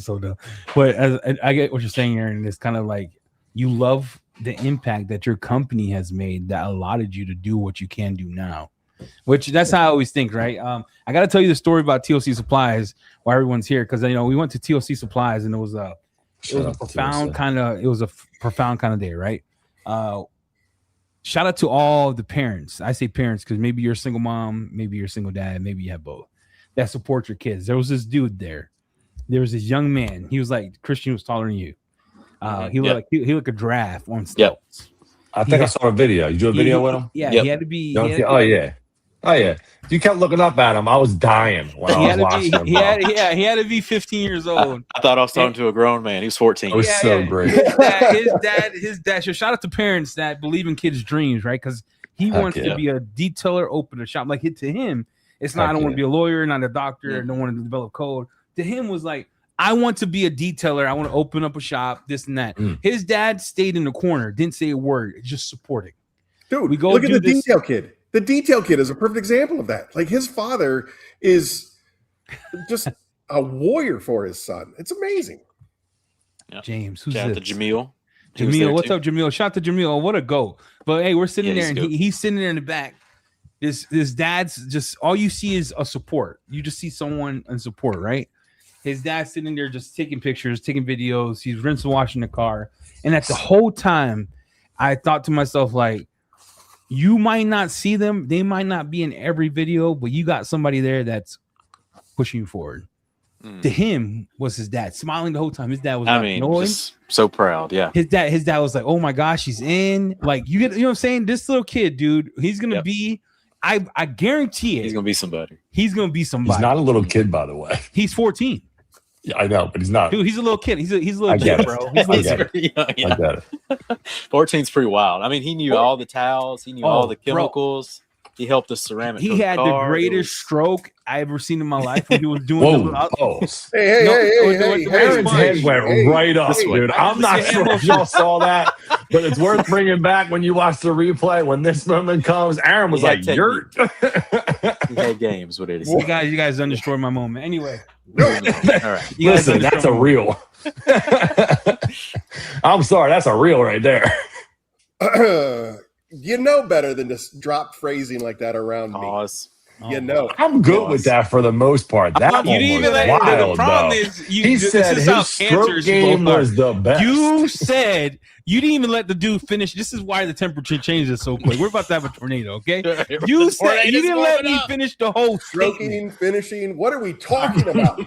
so dumb? But as I get what you're saying, Aaron, it's kind of like you love the impact that your company has made that allotted you to do what you can do now. Which that's how I always think, right? I got to tell you the story about TOC Supplies while everyone's here, because we went to TOC Supplies and it was a profound kind of day, right? Shout out to all the parents. I say parents because maybe you're a single mom, maybe you're a single dad, maybe you have both that support your kids. There was this dude there. There was this young man. He was like Christian was taller than you. He looked like he looked a giraffe on stilts. I think I saw a video. You do a video with him? Yeah, he had to be. Oh yeah. You kept looking up at him. I was dying when I was watching him. He had to be 15 years old. I thought I was talking to a grown man. He was 14. It was so great. His dad. So shout out to parents that believe in kids' dreams, right? Because he wants to be a detailer, open a shop. Like to him, it's not. I don't want to be a lawyer, not a doctor. I don't want to develop code. To him, was like, I want to be a detailer. I want to open up a shop. This and that. His dad stayed in the corner, didn't say a word, just supporting. Dude, look at the detail kid. The detail kid is a perfect example of that. Like his father is just a warrior for his son. It's amazing. Yeah. James, who's Shout this? out to Jamil. Jamil, what's up, Jamil? Shout out to Jamil. What a go. But hey, we're sitting there and he's sitting there in the back. This dad's just all you see is a support. You just see someone in support, right? His dad's sitting there just taking pictures, taking videos. He's rinsing, washing the car. And at the whole time, I thought to myself, like, you might not see them. They might not be in every video, but you got somebody there that's pushing you forward. To him was his dad smiling the whole time. His dad was just so proud. Yeah. His dad was like, oh my gosh, he's in. Like, you know what I'm saying? This little kid, dude, he's going to be, I guarantee it. He's going to be somebody. He's going to be somebody. He's not a little kid, by the way. He's 14. Yeah, I know, but he's not. Dude, he's a little kid. He's a little kid, bro. I get it. 14's pretty wild. I mean, he knew all the towels. He knew all the chemicals. Bro. He helped us ceramic. He had the greatest stroke I ever seen in my life when he was doing Hey, Aaron's head went right up, dude. I'm not sure if y'all saw that, but it's worth bringing back when you watch the replay. When this moment comes, Aaron was like, "Yurt." He had games. What it is? You guys done destroyed my moment. Anyway. All right. Listen, that's a reel. I'm sorry, that's a reel right there. You know better than to drop phrasing like that around me. You know, I'm good with that for the most part. That one was wild, the problem is he said his stroke game was the best. You said you didn't even let the dude finish. This is why the temperature changes so quick. We're about to have a tornado, okay? You said you didn't let me finish the whole stroking, finishing. What are we talking about?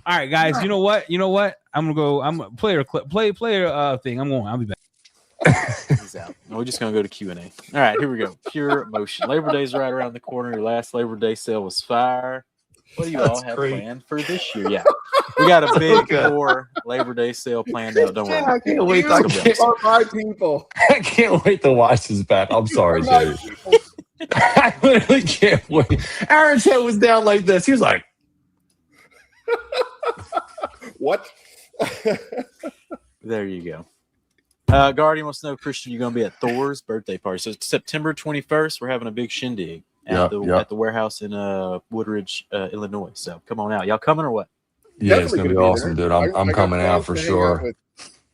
All right, guys. You know what? I'm gonna go. I'm gonna play thing. I'll be back. He's out. We're just gonna go to Q&A. All right, here we go. Pure Motion. Labor Day's right around the corner. Your last Labor Day sale was fire. What do you all have planned for this year? Yeah, we got a big Thor Labor Day sale planned out. Don't worry. I can't wait. My people. I can't wait to watch this back. I'm sorry, dude. I literally can't wait. Aaron's head was down like this. He was like, "What?" There you go. Guardian wants to know, Christian, you're going to be at Thor's birthday party. So it's September 21st. We're having a big shindig at the warehouse in Woodridge, Illinois. So come on out. Y'all coming or what? Yeah, it's going to be awesome, dude. I'm coming out for sure.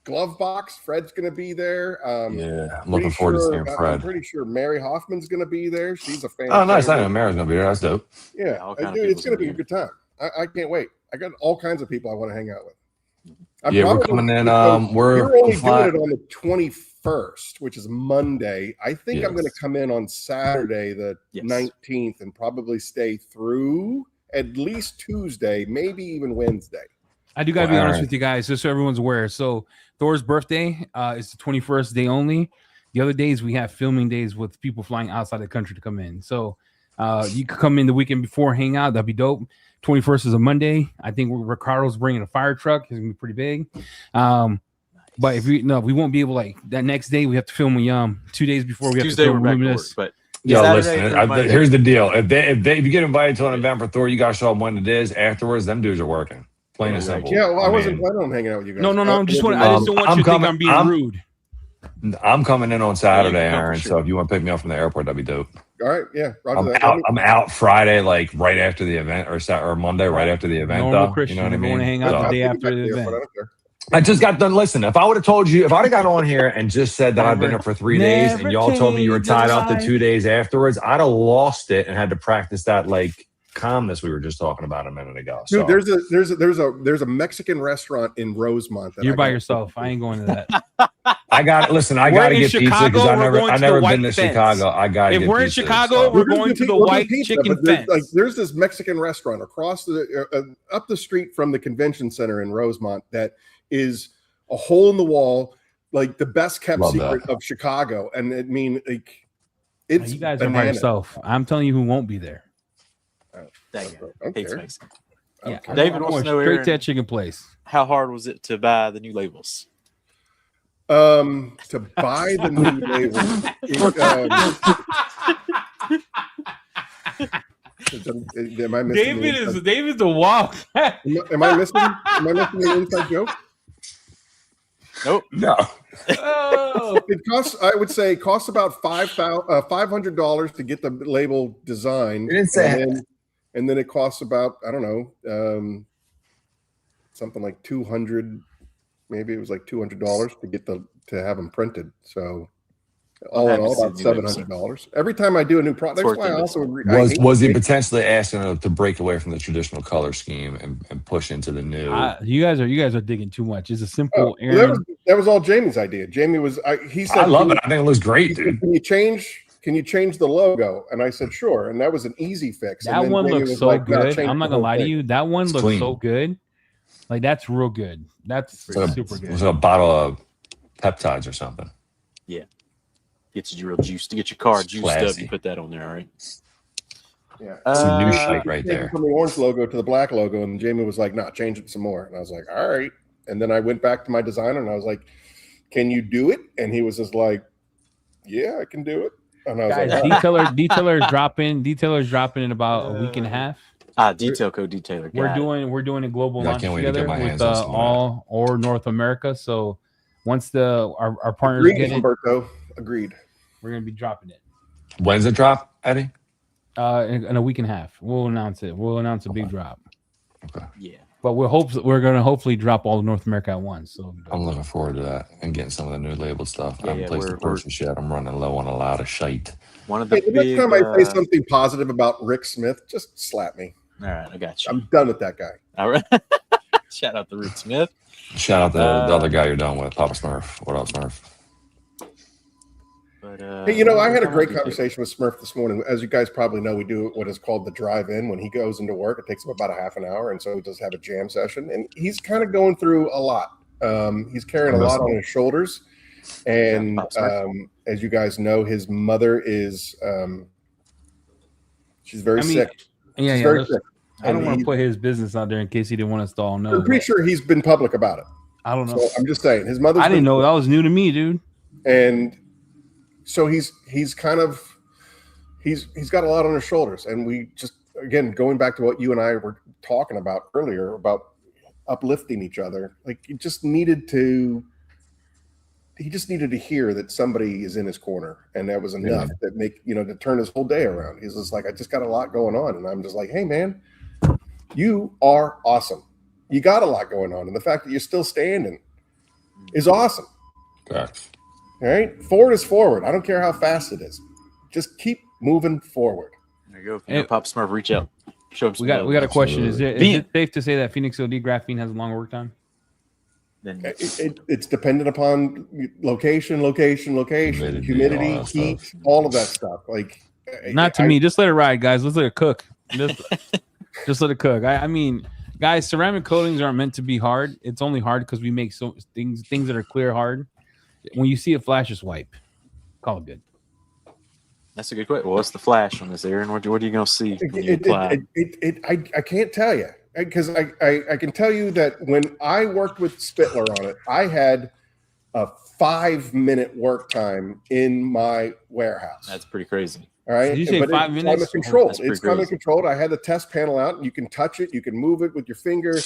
Glove Box, Fred's going to be there. Yeah, I'm looking forward to seeing Fred. I'm pretty sure Mary Hoffman's going to be there. She's a fan. Oh, nice. I know Mary's going to be there. That's dope. Yeah, dude, it's going to be a good time. I can't wait. I got all kinds of people I want to hang out with. We're coming in. We're only doing it on the 21st, which is Monday. I think I'm going to come in on Saturday, the 19th, and probably stay through at least Tuesday, maybe even Wednesday. I do got to be honest with you guys, just so everyone's aware. So Thor's birthday is the 21st day only. The other days we have filming days with people flying outside the country to come in. So you could come in the weekend before, hang out. That'd be dope. 21st is a Monday. I think Ricardo's bringing a fire truck. It's gonna be pretty big. But if we won't be able, like that next day we have to film 2 days before we have Tuesday to film Luminous. But listen, here's the deal. If you get invited to an event for Thor, you gotta show up when it is. Afterwards, them dudes are working. Plain and simple. Yeah, well, I wasn't planning on hanging out with you guys. No. I just don't want you to think I'm being rude. I'm coming in on Saturday, Aaron. So if you want to pick me up from the airport, that'd be dope. All right, yeah. I'm out Friday, like right after the event, or Monday, right after the event. Normal Christian, you know what I mean? Want to hang out the day after the event. I just got done. Listen, if I would have told you, if I'd have got on here and just said that I've been here for 3 days, and y'all told me you were tied up to 2 days afterwards, I'd have lost it and had to practice that like calmness we were just talking about a minute ago. Dude, there's a Mexican restaurant in Rosemont. You're by yourself. I ain't going to that. I got to get pizza because I never been to Chicago. I got to get pizza. If we're in Chicago, we're going to the White Chicken Fence. There's this Mexican restaurant across up the street from the convention center in Rosemont that is a hole in the wall, like the best kept secret of Chicago. And I mean, like, it's you guys are by yourself. I'm telling you who won't be there. Thank you. Yeah, David wants to know straight to that chicken place. How hard was it to buy the new labels? To buy the new labels. Am I missing? David's the walk. Am I missing an inside joke? Nope. No. It costs. I would say costs about $500 to get the label designed. You didn't say. And then it costs about, I don't know, something like $200. Maybe it was like $200 to get to have them printed. So all in all, about $700. Every time I do a new product, that's why I also was he potentially asking to break away from the traditional color scheme and push into the new? You guys are digging too much. It's a simple. That was all Jamie's idea. Jamie was. He said, "I love it. I think it looks great, dude." Can you change the logo? And I said, sure. And that was an easy fix. That one looks so good. I'm not gonna lie to you. That one looks so good. Like that's real good. That's super good. It's a bottle of peptides or something. Yeah. Gets you real juice to get your car juiced up. You put that on there, all right? Yeah. Some new shit right there. From the orange logo to the black logo, and Jamie was like, "No, change it some more." And I was like, "All right." And then I went back to my designer and I was like, "Can you do it?" And he was just like, "Yeah, I can do it." And I was like, Detailer's dropping in about a week and a half. Detail code detailer. We're doing a global launch together with all North America. So once our partners get it, Humberto, agreed. We're gonna be dropping it. When's it drop, Eddie? In a week and a half. We'll announce it. We'll announce a big drop. Okay. Yeah. But we're gonna hopefully drop all of North America at once. So I'm looking forward to that and getting some of the new labeled stuff. I haven't placed the purchase yet. I'm running low on a lot of shite. The next time I say something positive about Rick Smith, just slap me. All right, I got you. I'm done with that guy. All right. Shout out to Rick Smith. Shout out to the other guy you're done with, Papa Smurf. What up, Smurf? But, hey, I had a great conversation with Smurf this morning. As you guys probably know, we do what is called the drive-in. When he goes into work, it takes him about a half an hour, and so he does have a jam session. And he's kind of going through a lot. He's carrying a lot on his shoulders. And as you guys know, his mother is she's very sick. Yeah, very sick. I don't want to put his business out there in case he didn't want us to all know. I'm pretty sure he's been public about it. I don't know. So I'm just saying his mother. I didn't know. That was new to me, dude. And so he's got a lot on his shoulders. And we just, again, going back to what you and I were talking about earlier about uplifting each other, like he just needed to hear that somebody is in his corner, and that was enough to turn his whole day around. He's just like, I just got a lot going on, and I'm just like, hey man, you are awesome. You got a lot going on, and the fact that you're still standing is awesome. Okay. All right, forward is forward. I don't care how fast it is. Just keep moving forward. There you go. Hey, Pop Smurf, reach out. Show him. We got a question. Is it safe to say that Phoenix EOD graphene has a long work time? It's dependent upon location, humidity, heat, all of that stuff. Like, not to me. Just let it ride, guys. Let's let it cook. Just let it cook. I mean, guys, ceramic coatings aren't meant to be hard. It's only hard because we make things that are clear hard. When you see a flash, just wipe. Call it good. That's a good question. Well, what's the flash on this, Aaron? What are you going to see when you apply? I can't tell you, because I can tell you that when I worked with Spittler on it, I had a 5-minute work time in my warehouse. That's pretty crazy. All right. Did you say 5 minutes? Climate controlled. It's climate controlled. I had the test panel out, and you can touch it. You can move it with your finger.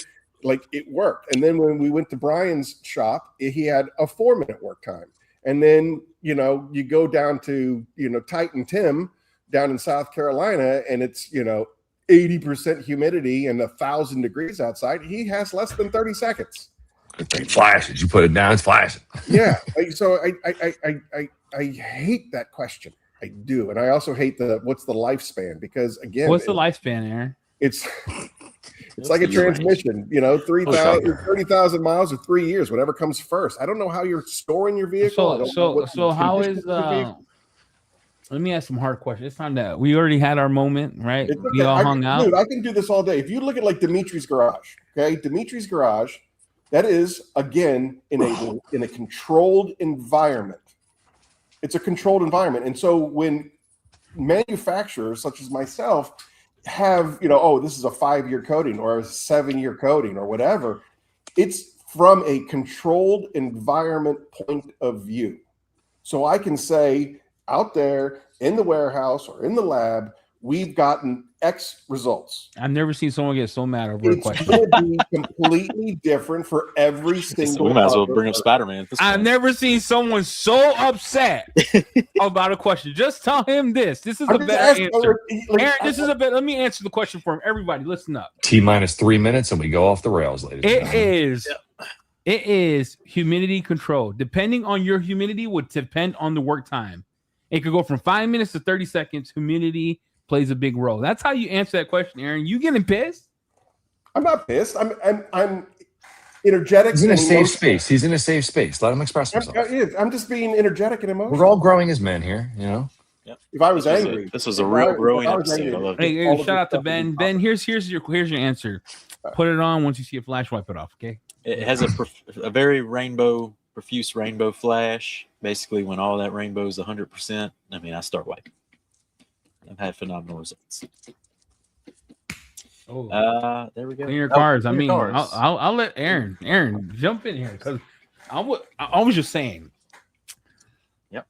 Like, it worked. And then when we went to Brian's shop, he had a 4-minute work time. And then, you go down to, Titan Tim down in South Carolina, and it's, 80% humidity and 1,000 degrees outside. He has less than 30 seconds. It flashes. You put it down, it's flashing. Yeah. So I hate that question. I do. And I also hate what's the lifespan, because again, what's the lifespan, Aaron? It's like a transmission, 30,000 miles or 3 years, whatever comes first. I don't know how you're storing your vehicle. So how is let me ask some hard questions. It's time that we already had our moment, right? Okay. We all hung out. Dude, I can do this all day. If you look at like Dimitri's garage, okay? Dimitri's garage, that is again in a controlled environment. It's a controlled environment. And so when manufacturers such as myself have, this is a 5-year coating or a 7-year coating or whatever, it's from a controlled environment point of view. So I can say out there in the warehouse or in the lab, we've gotten X results. I've never seen someone get so mad over a question. It's going to be completely different for every single. We might as well bring up Spider-Man. I've never seen someone so upset about a question. Just tell him this. This is a better answer. Aaron, this is a better. Let me answer the question for him. Everybody, listen up. T-minus 3 minutes, and we go off the rails, ladies. It is humidity control. Depending on your humidity would depend on the work time. It could go from 5 minutes to 30 seconds. Humidity plays a big role. That's how you answer that question, Aaron. You getting pissed? I'm not pissed. I'm energetic. He's in a safe space. He's in a safe space. Let him express himself. I'm just being energetic and emotional. We're all growing as men here, Yep. If I was angry, this was a real growing episode. I love it. Hey, shout out to Ben. Ben, here's your answer. Put it on. Once you see a flash, wipe it off. Okay. It has a very profuse rainbow flash. Basically, when all that rainbow is 100%, I start wiping. I've had phenomenal results. There we go. Clean your cars. I'll let Aaron jump in here because I was just saying. Yep.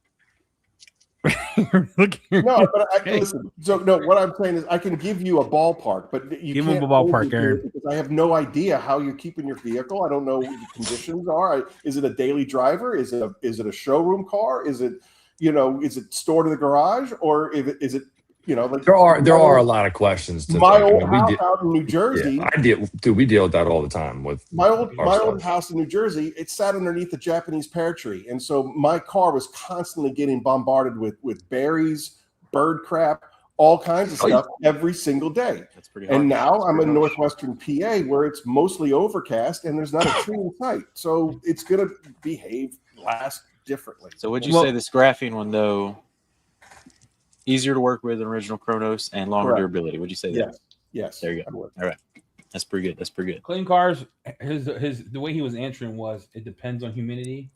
Listen. So no, what I'm saying is I can give you a ballpark, but you give him a ballpark, Aaron, because I have no idea how you're keeping your vehicle. I don't know what the conditions are. Is it a daily driver? Is it a showroom car? Is it is it stored in the garage, or is it there are a lot of questions. My old house out in New Jersey. Yeah, we deal with that all the time with my old house in New Jersey. It sat underneath the Japanese pear tree, and so my car was constantly getting bombarded with berries, bird crap, all kinds of stuff every single day. That's pretty hard. And now I'm in northwestern PA where it's mostly overcast and there's not a tree in sight, so it's going to last differently. So would you say this graphene one though? Easier to work with than original Chronos and longer durability. Would you say that? Yes. There you go. All right. That's pretty good. Clean cars. The way he was answering was it depends on humidity.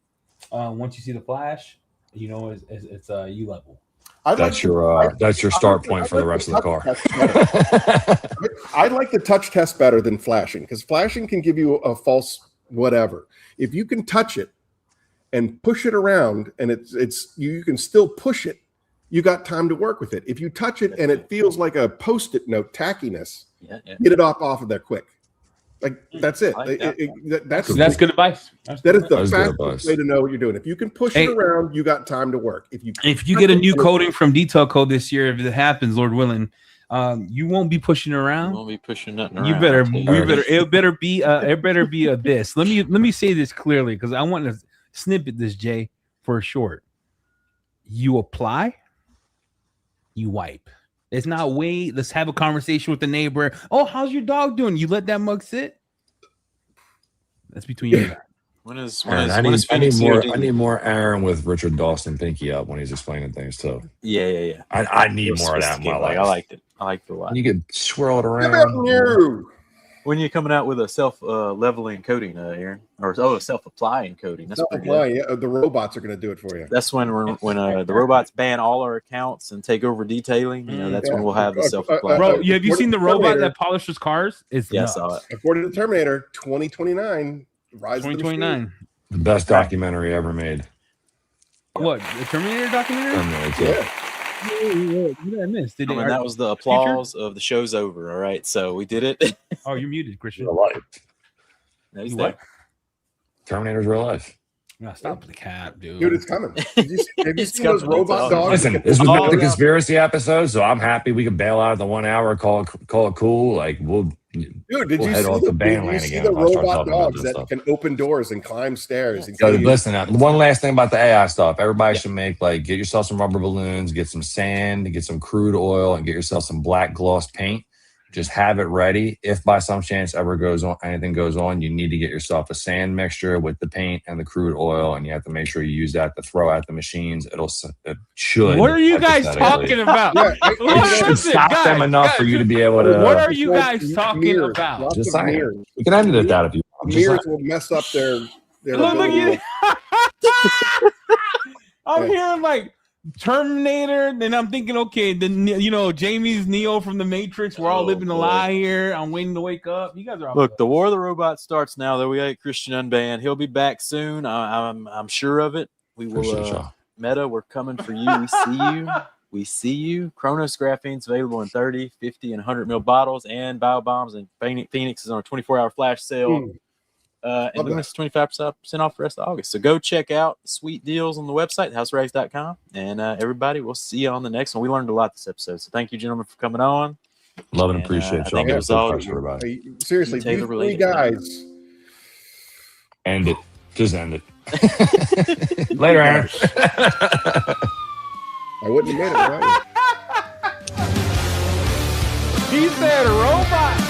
Once you see the flash, it's U level. That's your start point for the rest of the car. I like the touch test better than flashing because flashing can give you a false whatever. If you can touch it and push it around, and you can still push it, you got time to work with it. If you touch it and it feels like a Post-it note tackiness, get it off of there quick. Like that's it. That's good advice. That is the fastest way to know what you're doing. If you can push it around, you got time to work. If you get a new coating from Detail.Co this year, if it happens, Lord willing, you won't be pushing around. You won't be pushing nothing around. You better. It better be a this. Let me say this clearly because I want to snippet this, Jay, for short. You apply, you wipe. It's not wait. Let's have a conversation with the neighbor. Oh, how's your dog doing? You let that mug sit. That's between you. I need more Aaron with Richard Dawson pinky up when he's explaining things too. Yeah. I need more of that in my life. I liked it. I liked it a lot. You could swirl it around. When you're coming out with a self-leveling coating, Aaron, or a self-applying coating, that's pretty good. Yeah, the robots are going to do it for you. That's when the robots ban all our accounts and take over detailing. That's when we'll have the self-applying. Bro, have you seen the robot that polishes cars? I saw it. According to the Terminator, 2029, Rise 2029, the best documentary ever made. What, the Terminator documentary? Yeah. I missed. That was the applause of the show's over. All right, so we did it. Oh, you're muted, Christian. Real life. What? Terminator's real life. No, stop the cap, dude. Dude, it's coming. Have you seen those robot dogs? Listen, this was not the conspiracy episode, so I'm happy we can bail out of the 1 hour, call it cool. Like did you see the robot dogs that can open doors and climb stairs? Listen, one last thing about the AI stuff. Everybody should get yourself some rubber balloons, get some sand, get some crude oil, and get yourself some black gloss paint. Just have it ready. If by some chance anything goes on, you need to get yourself a sand mixture with the paint and the crude oil, and you have to make sure you use that to throw at the machines. It should. What are you guys talking about? It should stop them enough for you to be able to. What are you guys talking about? Just saying. We can end it at that if you want. Mirrors will mess up their look I'm hearing like Terminator, then I'm thinking, okay, then Jamie's Neo from the Matrix. We're all living a lie here. I'm waiting to wake up. You guys are all look. The War of the Robots starts now. Though we got Christian unbanned. He'll be back soon. I'm sure of it. We will. Meta, we're coming for you. We see you. We see you. Chronos Graphene's available in 30, 50, and 100 ml bottles, and Bio Bombs and Phoenix is on a 24-hour flash sale. And Luminous 25% off the rest of August. So go check out the sweet deals on the website, houserags.com. And everybody, we'll see you on the next one. We learned a lot this episode. So thank you, gentlemen, for coming on. Love and appreciate y'all. I think it was all seriously, you three guys. End it. Just end it. Later, Aaron. I wouldn't have made it without you. He said robot.